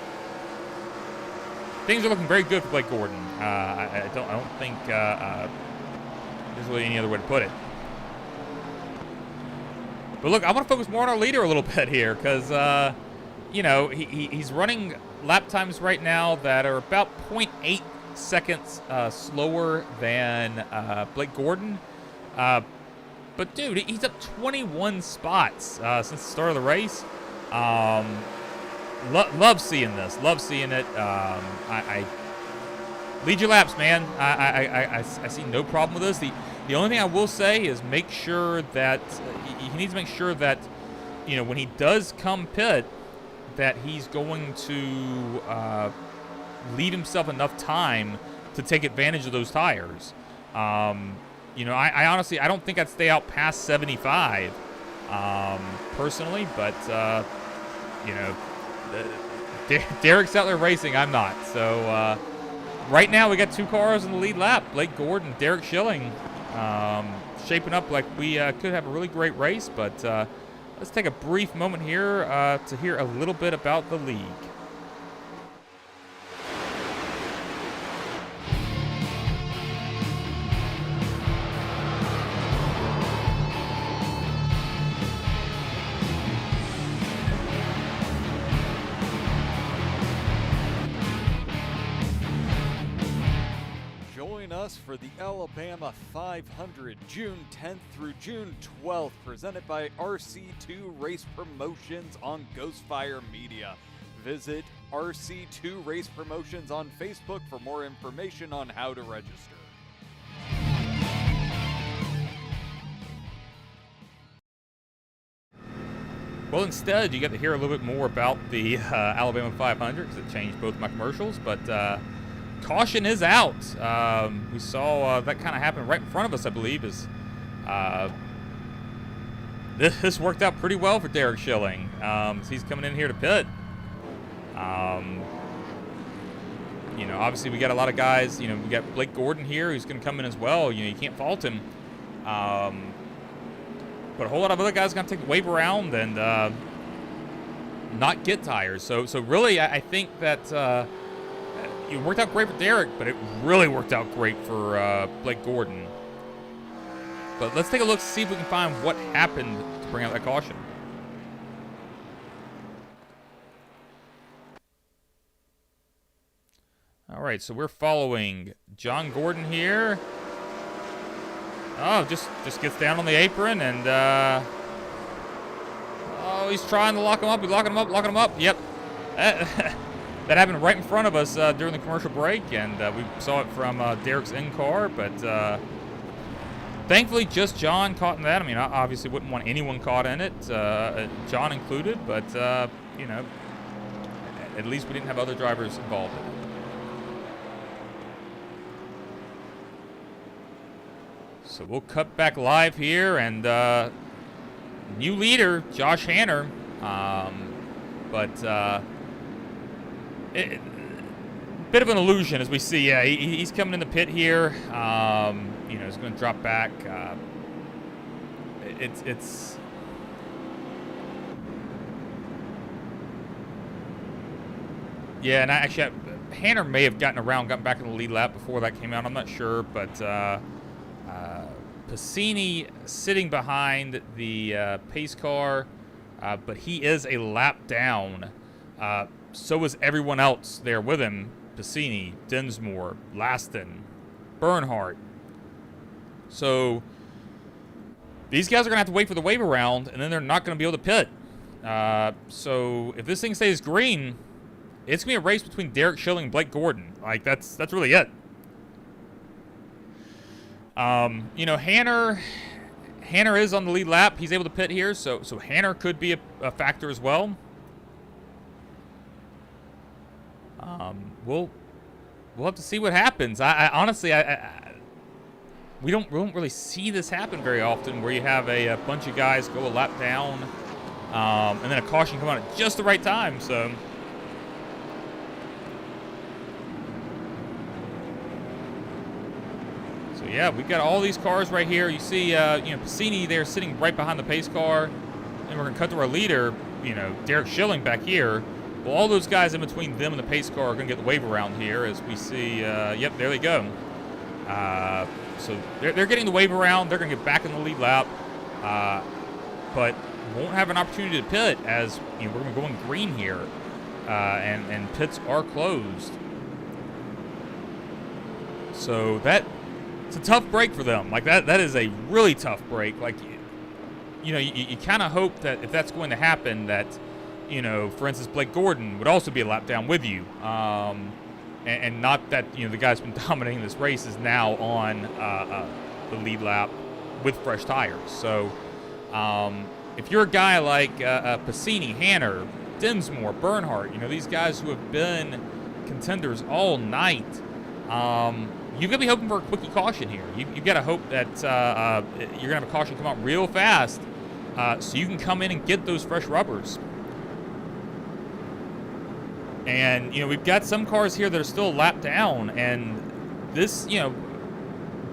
are looking very good for Blake Gordon. I don't think there's really any other way to put it. But look, I want to focus more on our leader a little bit here because you know, he's running lap times right now that are about 0.8 seconds slower than Blake Gordon. But dude, he's up 21 spots since the start of the race. Love seeing this. Love seeing it. I lead your laps, man. I see no problem with this. The only thing I will say is make sure that he needs to make sure that, you know, when he does come pit, that he's going to leave himself enough time to take advantage of those tires. You know, I honestly, I don't think I'd stay out past 75, personally, but, you know, Derek's out there racing, I'm not. So, right now we got 2 cars in the lead lap, Blake Gordon, Derek Schilling, shaping up like we could have a really great race, but let's take a brief moment here to hear a little bit about the league. Join us for the Alabama 500, June 10th through June 12th, presented by RC2 Race Promotions on Ghostfire Media. Visit RC2 Race Promotions on Facebook for more information on how to register. Well, instead, you get to hear a little bit more about the Alabama 500 because it changed both my commercials, but caution is out. We saw that kind of happen right in front of us, I believe. This worked out pretty well for Derek Schilling. He's coming in here to pit. You know, obviously we got a lot of guys. You know, we got Blake Gordon here who's going to come in as well. You know, you can't fault him. But a whole lot of other guys are going to take the wave around and not get tires. So really, I think that it worked out great for Derek, but it really worked out great for Blake Gordon. But let's take a look, see if we can find what happened to bring out that caution. All right, so we're following John Gordon here. Oh, just gets down on the apron and oh, he's trying to lock him up. He's locking him up. Yep. That happened right in front of us during the commercial break, and we saw it from Derek's in-car, but thankfully just John caught in that. I mean, I obviously wouldn't want anyone caught in it, John included, but, you know, at least we didn't have other drivers involved in it. So we'll cut back live here, and new leader, Josh Hanner, but bit of an illusion as we see. Yeah, he's coming in the pit here. You know, he's going to drop back. It's yeah, and actually Hanner may have gotten back in the lead lap before that came out. I'm not sure, but Piscini sitting behind the pace car, but he is a lap down. So is everyone else there with him. Piscini, Dinsmore, Laston, Bernhardt. So these guys are going to have to wait for the wave around, and then they're not going to be able to pit. So if this thing stays green, it's going to be a race between Derek Schilling and Blake Gordon. Like, that's really it. You know, Hanner is on the lead lap. He's able to pit here, so Hanner could be a factor as well. We'll have to see what happens. I honestly, we don't really see this happen very often, where you have a bunch of guys go a lap down, and then a caution come out at just the right time. So yeah, we've got all these cars right here. You see, you know, Piscini there sitting right behind the pace car, and we're gonna cut to our leader, you know, Derek Schilling back here. Well, all those guys in between them and the pace car are going to get the wave around here as we see, yep, there they go. So they're getting the wave around. They're going to get back in the lead lap. But won't have an opportunity to pit, as we're going to go in green here, and pits are closed. So it's a tough break for them. Like that is a really tough break. Like, you kind of hope that if that's going to happen, that for instance, Blake Gordon would also be a lap down with you, and not that the guy's been dominating this race is now on the lead lap with fresh tires. So if you're a guy like Passini, Hanner, Dinsmore, Bernhardt, these guys who have been contenders all night, you've got to be hoping for a quickie caution here. You've got to hope that you're going to have a caution come out real fast, so you can come in and get those fresh rubbers. And, we've got some cars here that are still a lap down, and this,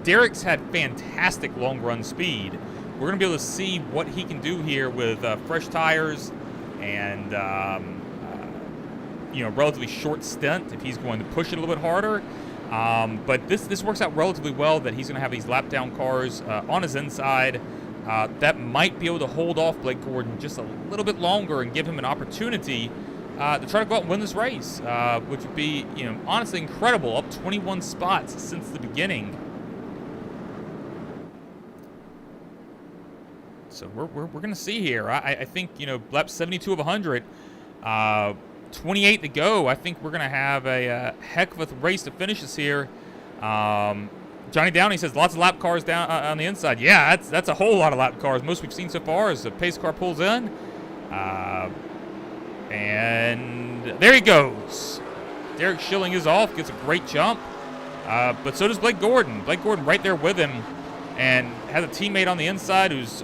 Derek's had fantastic long run speed. We're going to be able to see what he can do here with fresh tires and, relatively short stint if he's going to push it a little bit harder. But this works out relatively well, that he's going to have these lap down cars on his inside that might be able to hold off Blake Gordon just a little bit longer and give him an opportunity to try to go out and win this race, which would be, honestly incredible. Up 21 spots since the beginning. So we're going to see here. I think, lap 72 of 100, 28 to go. I think we're going to have a heck of a race to finish this here. Johnny Downey says lots of lap cars down on the inside. Yeah, that's a whole lot of lap cars. Most we've seen so far as the pace car pulls in. And there he goes. Derek Schilling is off, gets a great jump. But so does Blake Gordon. Blake Gordon right there with him, and has a teammate on the inside who's,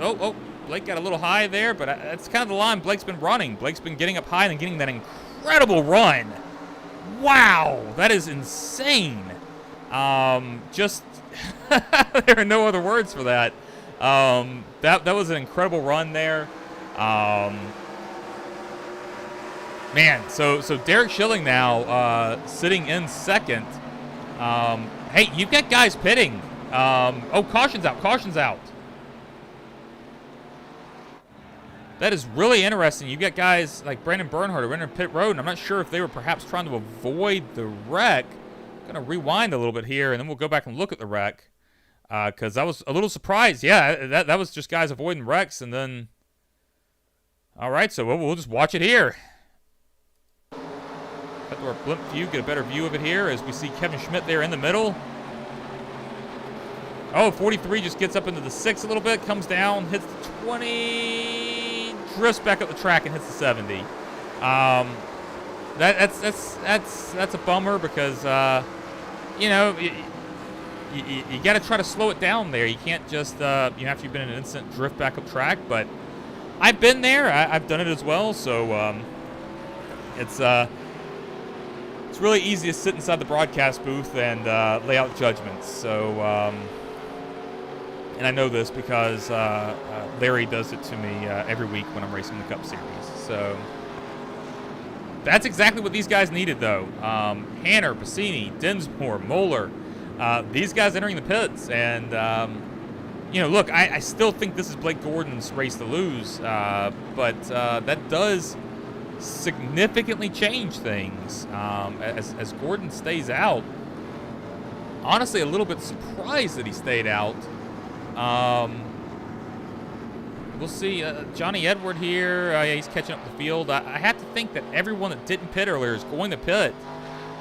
Blake got a little high there, but that's kind of the line Blake's been running. Blake's been getting up high and getting that incredible run. Wow, that is insane. Just, there are no other words for that. That was an incredible run there. Man, so Derek Schilling now sitting in second. Hey, you've got guys pitting. Caution's out. That is really interesting. You've got guys like Brandon Bernhardt who are in pit road, and I'm not sure if they were perhaps trying to avoid the wreck. I'm going to rewind a little bit here, and then we'll go back and look at the wreck, because I was a little surprised. Yeah, that was just guys avoiding wrecks, and then... All right, so we'll just watch it here. Cut to our blimp view, get a better view of it here as we see Kevin Schmidt there in the middle. 43 just gets up into the 6 a little bit, comes down, hits the 20, drifts back up the track and hits the 70. That's a bummer because you got to try to slow it down there. You can't just after you've been in an instant drift back up track. But I've been there. I've done it as well. So it's really easy to sit inside the broadcast booth and lay out judgments. So. And I know this because Larry does it to me every week when I'm racing the Cup Series. So that's exactly what these guys needed, though. Hanner, Passini, Dinsmore, Moeller, these guys entering the pits. And, look, I still think this is Blake Gordon's race to lose. But that does significantly change things as Gordon stays out. Honestly, a little bit surprised that he stayed out. We'll see. Johnny Edward here. Yeah, he's catching up the field. I have to think that everyone that didn't pit earlier is going to pit.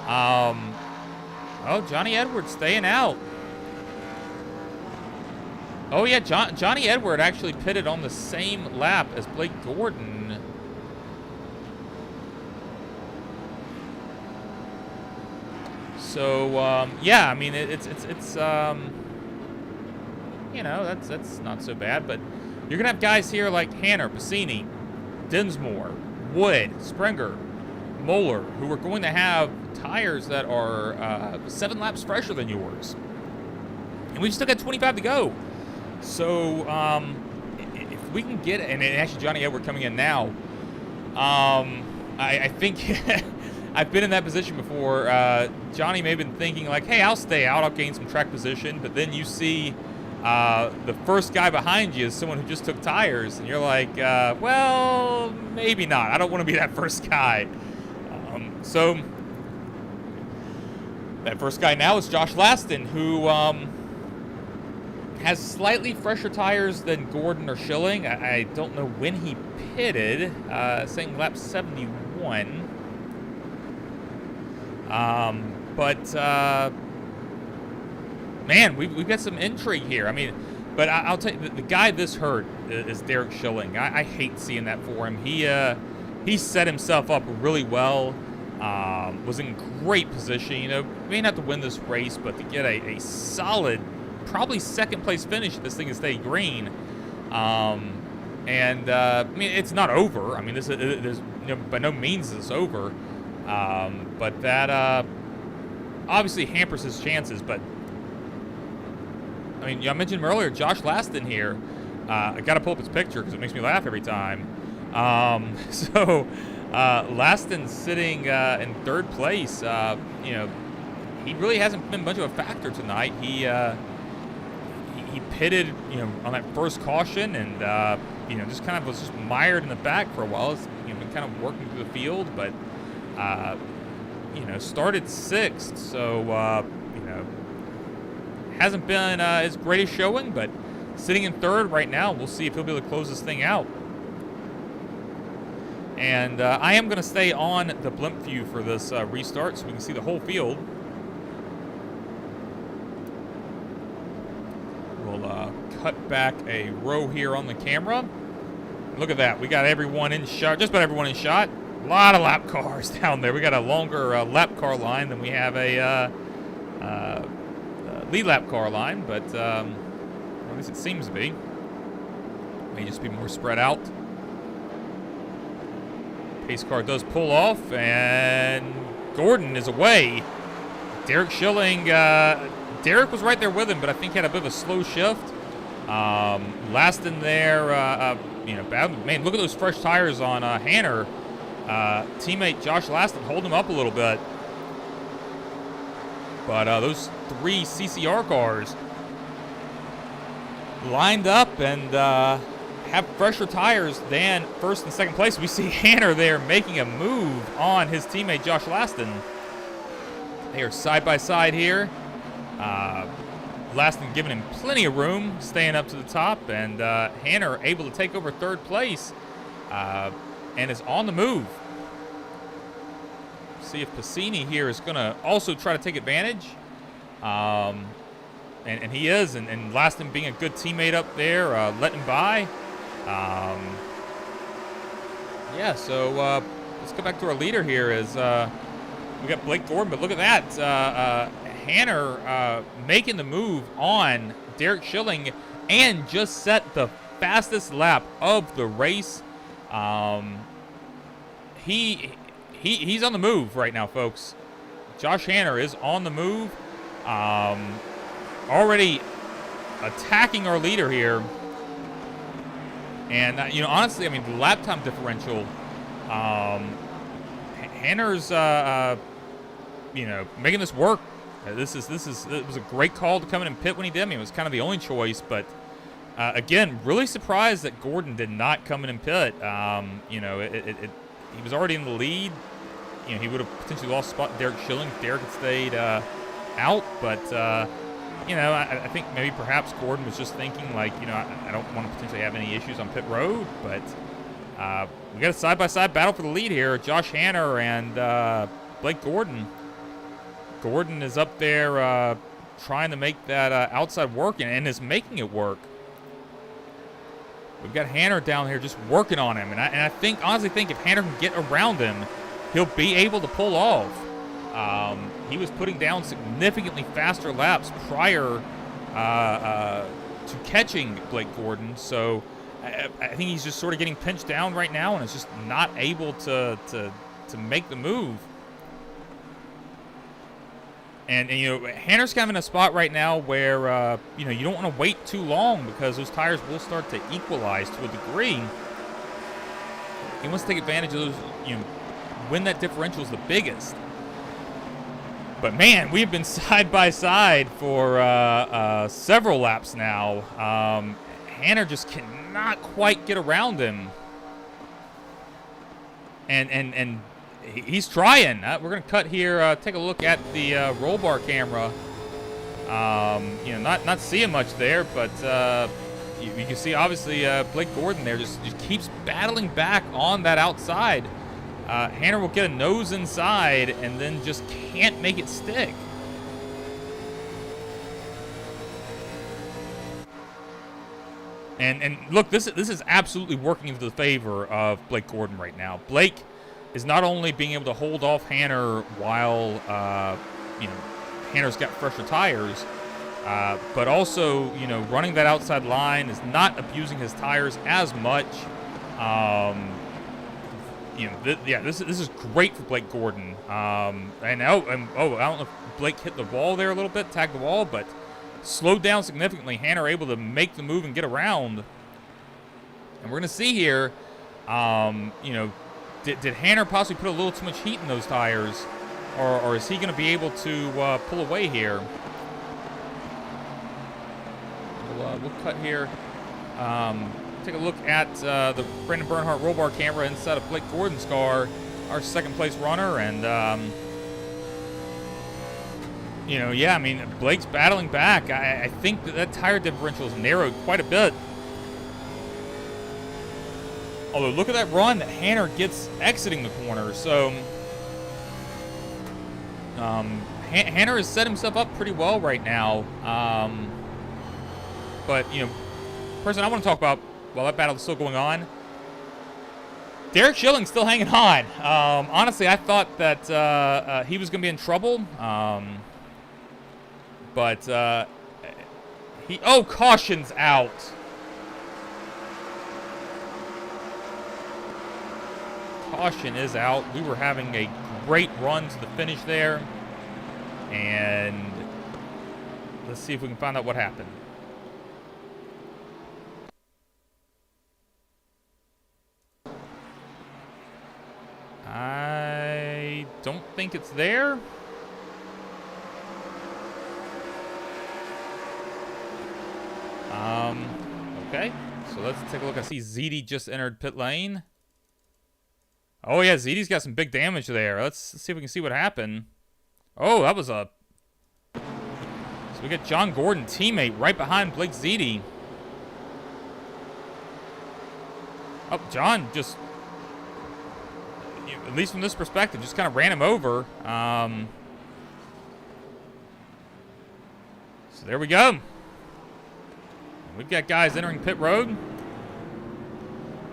Johnny Edward staying out. Oh, yeah, Johnny Edward actually pitted on the same lap as Blake Gordon. So, yeah, I mean, it's that's not so bad, but you're going to have guys here like Hanner, Passini, Dinsmore, Wood, Springer, Moeller, who are going to have tires that are 7 laps fresher than yours. And we've still got 25 to go. So, if we can get it, and actually Johnny Edward coming in now, I think I've been in that position before. Johnny may have been thinking like, hey, I'll stay out, I'll gain some track position, but then you see the first guy behind you is someone who just took tires, and you're like, well, maybe not. I don't want to be that first guy. So that first guy now is Josh Laston, who has slightly fresher tires than Gordon or Schilling. I don't know when he pitted, saying lap 71. Man, we've got some intrigue here. I mean, but I'll tell you, the guy this hurt is Derek Schilling. I hate seeing that for him. He set himself up really well. Was in great position. You know, may not to win this race, but to get a solid, probably second place finish if this thing is staying green. I mean, it's not over. I mean, there's by no means is this over. But that obviously hampers his chances. But I mean, I mentioned him earlier, Josh Laston here. I got to pull up his picture because it makes me laugh every time. Laston's sitting in third place. You know, he really hasn't been much of a factor tonight. He pitted, you know, on that first caution, and you know, just kind of was just mired in the back for a while. It's, you know, been kind of working through the field, but you know, started sixth, so you know, hasn't been his greatest showing, but sitting in third right now. We'll see if he'll be able to close this thing out. And I am going to stay on the blimp view for this restart so we can see the whole field. We'll cut back a row here on the camera. Look at that. We got everyone in shot, just about everyone in shot. A lot of lap cars down there. We got a longer lap car line than we have a lead lap car line, but at least it seems to be. May just be more spread out. Pace car does pull off, and Gordon is away. Derek Schilling, Derek was right there with him, but I think he had a bit of a slow shift. Laston there, you know, bad. Man, look at those fresh tires on Hanner. Teammate Josh Laston holding him up a little bit. But those three CCR cars lined up and have fresher tires than first and second place. We see Hanner there making a move on his teammate Josh Laston. They are side by side here. Laston giving him plenty of room, staying up to the top, and Hanner able to take over third place and is on the move. See if Piscini here is going to also try to take advantage. And he is, and Laston being a good teammate up there, letting him by. Yeah, so let's go back to our leader here as we got Blake Gordon, but look at that. Hanner making the move on Derek Schilling and just set the fastest lap of the race. He's on the move right now, folks. Josh Hanner is on the move. Already attacking our leader here. And, you know, honestly, I mean, the lap time differential, Hanner's, you know, making this work. It was a great call to come in and pit when he did. I mean, it was kind of the only choice, but again, really surprised that Gordon did not come in and pit. You know, he was already in the lead. You know, he would have potentially lost spot Derek Schilling if Derek had stayed out, but you know, I think maybe perhaps Gordon was just thinking, like, you know, I don't want to potentially have any issues on pit road, but we got a side-by-side battle for the lead here. Josh Hanner and Blake Gordon. Gordon is up there trying to make that outside work, and is making it work. We've got Hanner down here just working on him, and I honestly think if Hanner can get around him, he'll be able to pull off. He was putting down significantly faster laps prior to catching Blake Gordon, so I think he's just sort of getting pinched down right now and is just not able to make the move. And you know, Hanner's kind of in a spot right now where you know, you don't want to wait too long because those tires will start to equalize to a degree. He wants to take advantage of those, you know, when that differential is the biggest. But man, we've been side by side for several laps now. Hanner just cannot quite get around him. And he's trying. We're going to cut here, take a look at the roll bar camera. You know, not seeing much there, but you can see obviously Blake Gordon there just keeps battling back on that outside. Hanner will get a nose inside and then just can't make it stick. And look, this is absolutely working into the favor of Blake Gordon right now. Blake is not only being able to hold off Hanner while you know, Hanner's got fresher tires, but also, you know, running that outside line, is not abusing his tires as much. You know, this is great for Blake Gordon. And I don't know if Blake hit the wall there a little bit, tagged the wall, but slowed down significantly. Hanner able to make the move and get around. And we're going to see here, you know, did Hanner possibly put a little too much heat in those tires, or is he going to be able to pull away here? We'll cut here. Take a look at the Brandon Bernhardt roll bar camera inside of Blake Gordon's car, our second place runner, and you know, yeah, I mean, Blake's battling back. I think that tire differential has narrowed quite a bit. Although, look at that run that Hanner gets exiting the corner. So, Hanner has set himself up pretty well right now. But, you know, person I want to talk about while that battle is still going on, Derek Schilling's still hanging on. Honestly, I thought that he was going to be in trouble. But caution's out. Caution is out. We were having a great run to the finish there. And let's see if we can find out what happened. I don't think it's there. Okay, so let's take a look. I see ZD just entered pit lane. Oh yeah, ZD's got some big damage there. Let's see if we can see what happened. Oh, that was a... So we got John Gordon, teammate, right behind Blake ZD. Oh, John just... at least from this perspective, just kind of ran him over. So there we go. We've got guys entering pit road.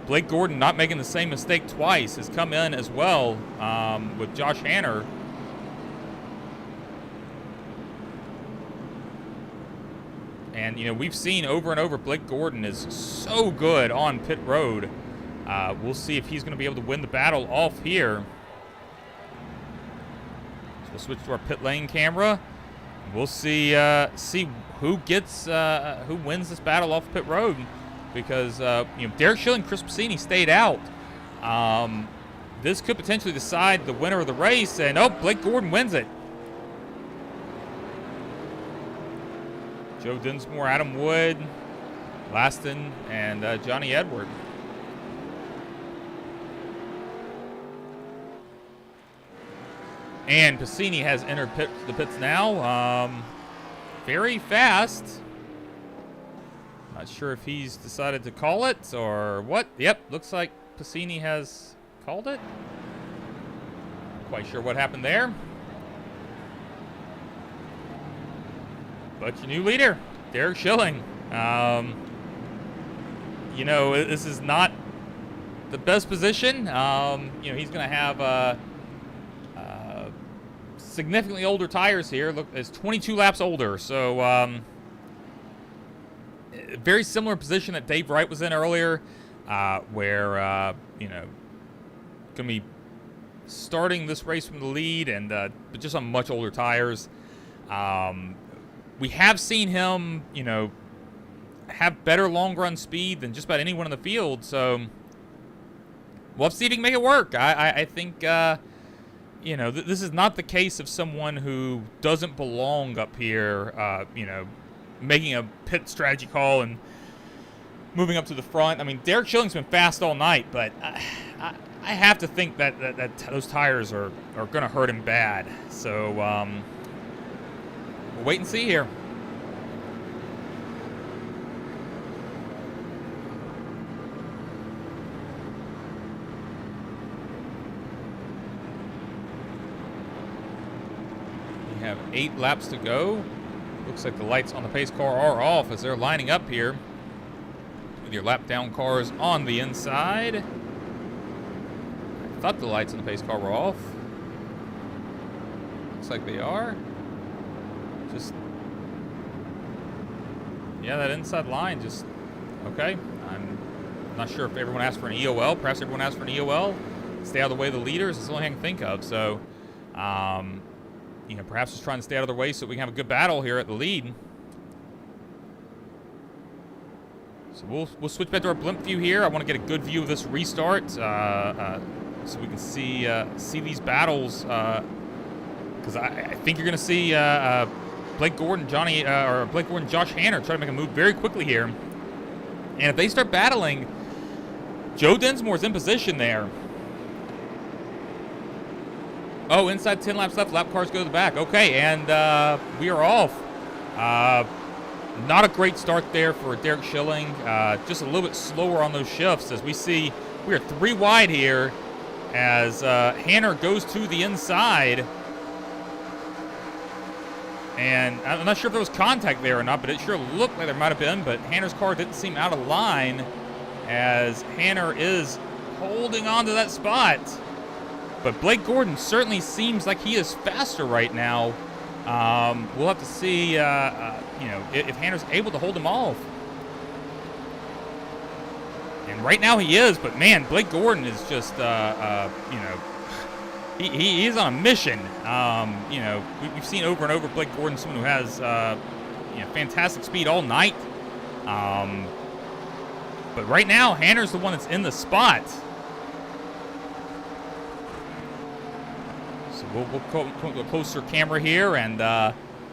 Blake Gordon, not making the same mistake twice, has come in as well with Josh Hanner. And, you know, we've seen over and over Blake Gordon is so good on pit road. We'll see if he's going to be able to win the battle off here. So we'll switch to our pit lane camera. We'll see who gets who wins this battle off pit road, because you know, Derek Schilling, Chris Piscini stayed out. This could potentially decide the winner of the race, and Blake Gordon wins it. Joe Dinsmore, Adam Wood, Laston, and Johnny Edward. And Piscini has entered the pits now. Very fast. Not sure if he's decided to call it or what. Yep, looks like Piscini has called it. Not quite sure what happened there. But your new leader, Derek Schilling. You know, this is not the best position. You know, he's going to have significantly older tires here. Look, it's 22 laps older. So, very similar position that Dave Wright was in earlier, where, you know, going to be starting this race from the lead, and but just on much older tires. We have seen him, you know, have better long run speed than just about anyone in the field. So we'll have to see if he can make it work. I think, you know, this is not the case of someone who doesn't belong up here, you know, making a pit strategy call and moving up to the front. I mean, Derek Schilling's been fast all night, but I have to think that those tires are going to hurt him bad. So we'll wait and see here. We have 8 laps to go. Looks like the lights on the pace car are off as they're lining up here with your lap down cars on the inside. I thought the lights on the pace car were off. Looks like they are. Just, yeah, that inside line just, okay. I'm not sure if everyone asked for an EOL. Perhaps everyone asked for an EOL. Stay out of the way of the leaders. It's the only thing I can think of. So, you know, perhaps just trying to stay out of their way so we can have a good battle here at the lead. So we'll switch back to our blimp view here. I want to get a good view of this restart, so we can see these battles. Because I think you're going to see Blake Gordon, Josh Hanner try to make a move very quickly here. And if they start battling, Joe Densmore's in position there. Oh, inside 10 laps left. Lap cars go to the back. Okay, and we are off. Not a great start there for Derek Schilling. Just a little bit slower on those shifts as we see we are 3 wide here as Hanner goes to the inside. And I'm not sure if there was contact there or not, but it sure looked like there might have been. But Hanner's car didn't seem out of line as Hanner is holding on to that spot. But Blake Gordon certainly seems like he is faster right now. We'll have to see, you know, if Hanner's able to hold him off. And right now he is, but man, Blake Gordon is just, you know, he is on a mission. You know, we've seen over and over Blake Gordon, someone who has, you know, fantastic speed all night. But right now, Hanner's the one that's in the spot. We'll come to a closer camera here, and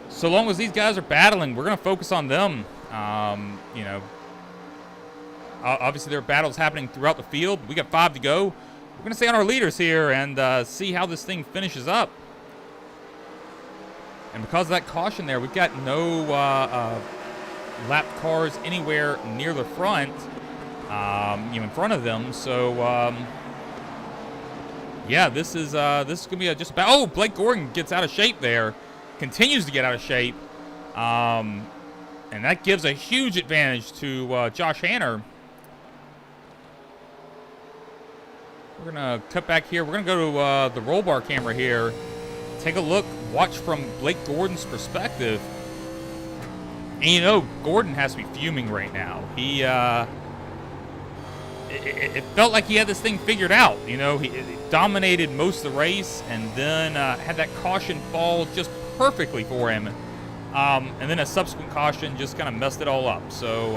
so long as these guys are battling, we're going to focus on them. You know, obviously there are battles happening throughout the field. We got 5 to go. We're going to stay on our leaders here and see how this thing finishes up. And because of that caution there, we've got no lap cars anywhere near the front, you know, in front of them. So. Yeah, this is gonna be just about. Oh, Blake Gordon gets out of shape there, continues to get out of shape, and that gives a huge advantage to Josh Hanner. We're gonna cut back here. We're gonna go to the roll bar camera here, take a look, watch from Blake Gordon's perspective, and you know Gordon has to be fuming right now. He it felt like he had this thing figured out. You know, he dominated most of the race and then had that caution fall just perfectly for him. And then a subsequent caution just kind of messed it all up. So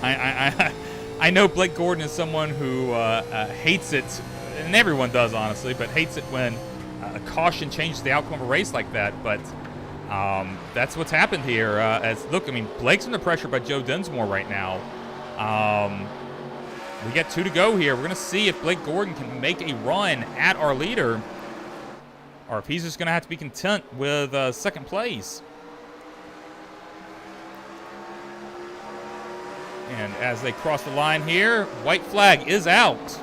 I know Blake Gordon is someone who hates it, and everyone does, honestly, but hates it when a caution changes the outcome of a race like that. But that's what's happened here. Look, I mean, Blake's under pressure by Joe Densmore right now. We got 2 to go here. We're going to see if Blake Gordon can make a run at our leader or if he's just going to have to be content with second place. And as they cross the line here, white flag is out.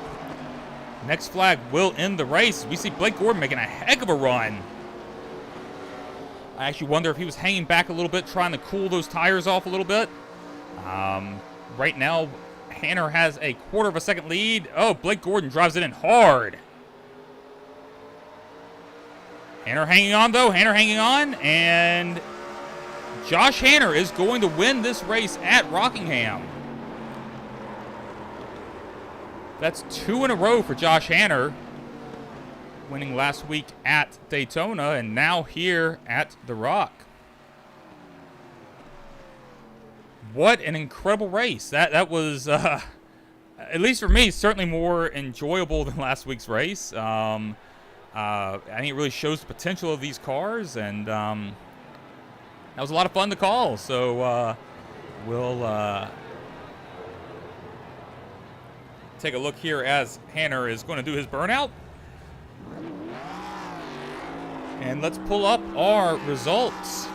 Next flag will end the race. We see Blake Gordon making a heck of a run. I actually wonder if he was hanging back a little bit, trying to cool those tires off a little bit. Right now, Hanner has a 1/4 of a second lead. Oh, Blake Gordon drives it in hard. Hanner hanging on, though. Hanner hanging on. And Josh Hanner is going to win this race at Rockingham. That's 2 in a row for Josh Hanner. Winning last week at Daytona and now here at the Rock. What an incredible race. That was at least for me, certainly more enjoyable than last week's race. I think it really shows the potential of these cars, and that was a lot of fun to call. So we'll take a look here as Hanner is going to do his burnout. And let's pull up our results.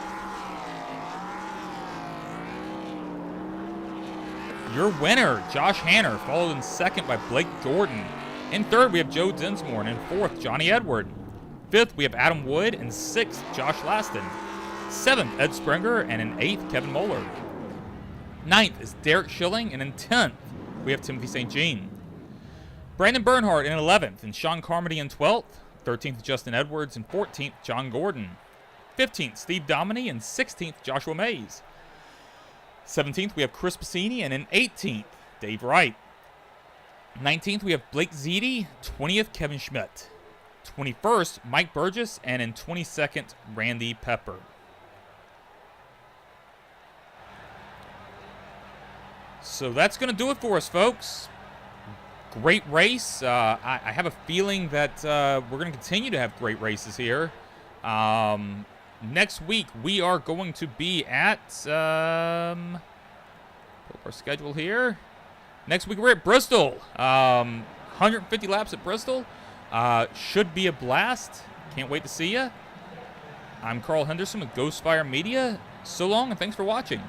Your winner, Josh Hanner, followed in second by Blake Jordan. In third, we have Joe Dinsmore, and in fourth, Johnny Edward. Fifth, we have Adam Wood, and sixth, Josh Laston. Seventh, Ed Springer, and in eighth, Kevin Moeller. Ninth is Derek Schilling, and in 10th, we have Timothy St. Jean. Brandon Bernhardt in 11th, and Sean Carmody in 12th. 13th, Justin Edwards, and 14th, John Gordon. 15th, Steve Dominy, and 16th, Joshua Mays. 17th, we have Chris Bassini, and in 18th, Dave Wright. 19th, we have Blake Zeedy. 20th, Kevin Schmidt. 21st, Mike Burgess, and in 22nd, Randy Pepper. So that's going to do it for us, folks. Great race. I have a feeling that we're going to continue to have great races here. Next week, we are going to be at... pull up our schedule here. Next week, we're at Bristol. 150 laps at Bristol. Should be a blast. Can't wait to see you. I'm Carl Henderson with Ghostfire Media. So long, and thanks for watching.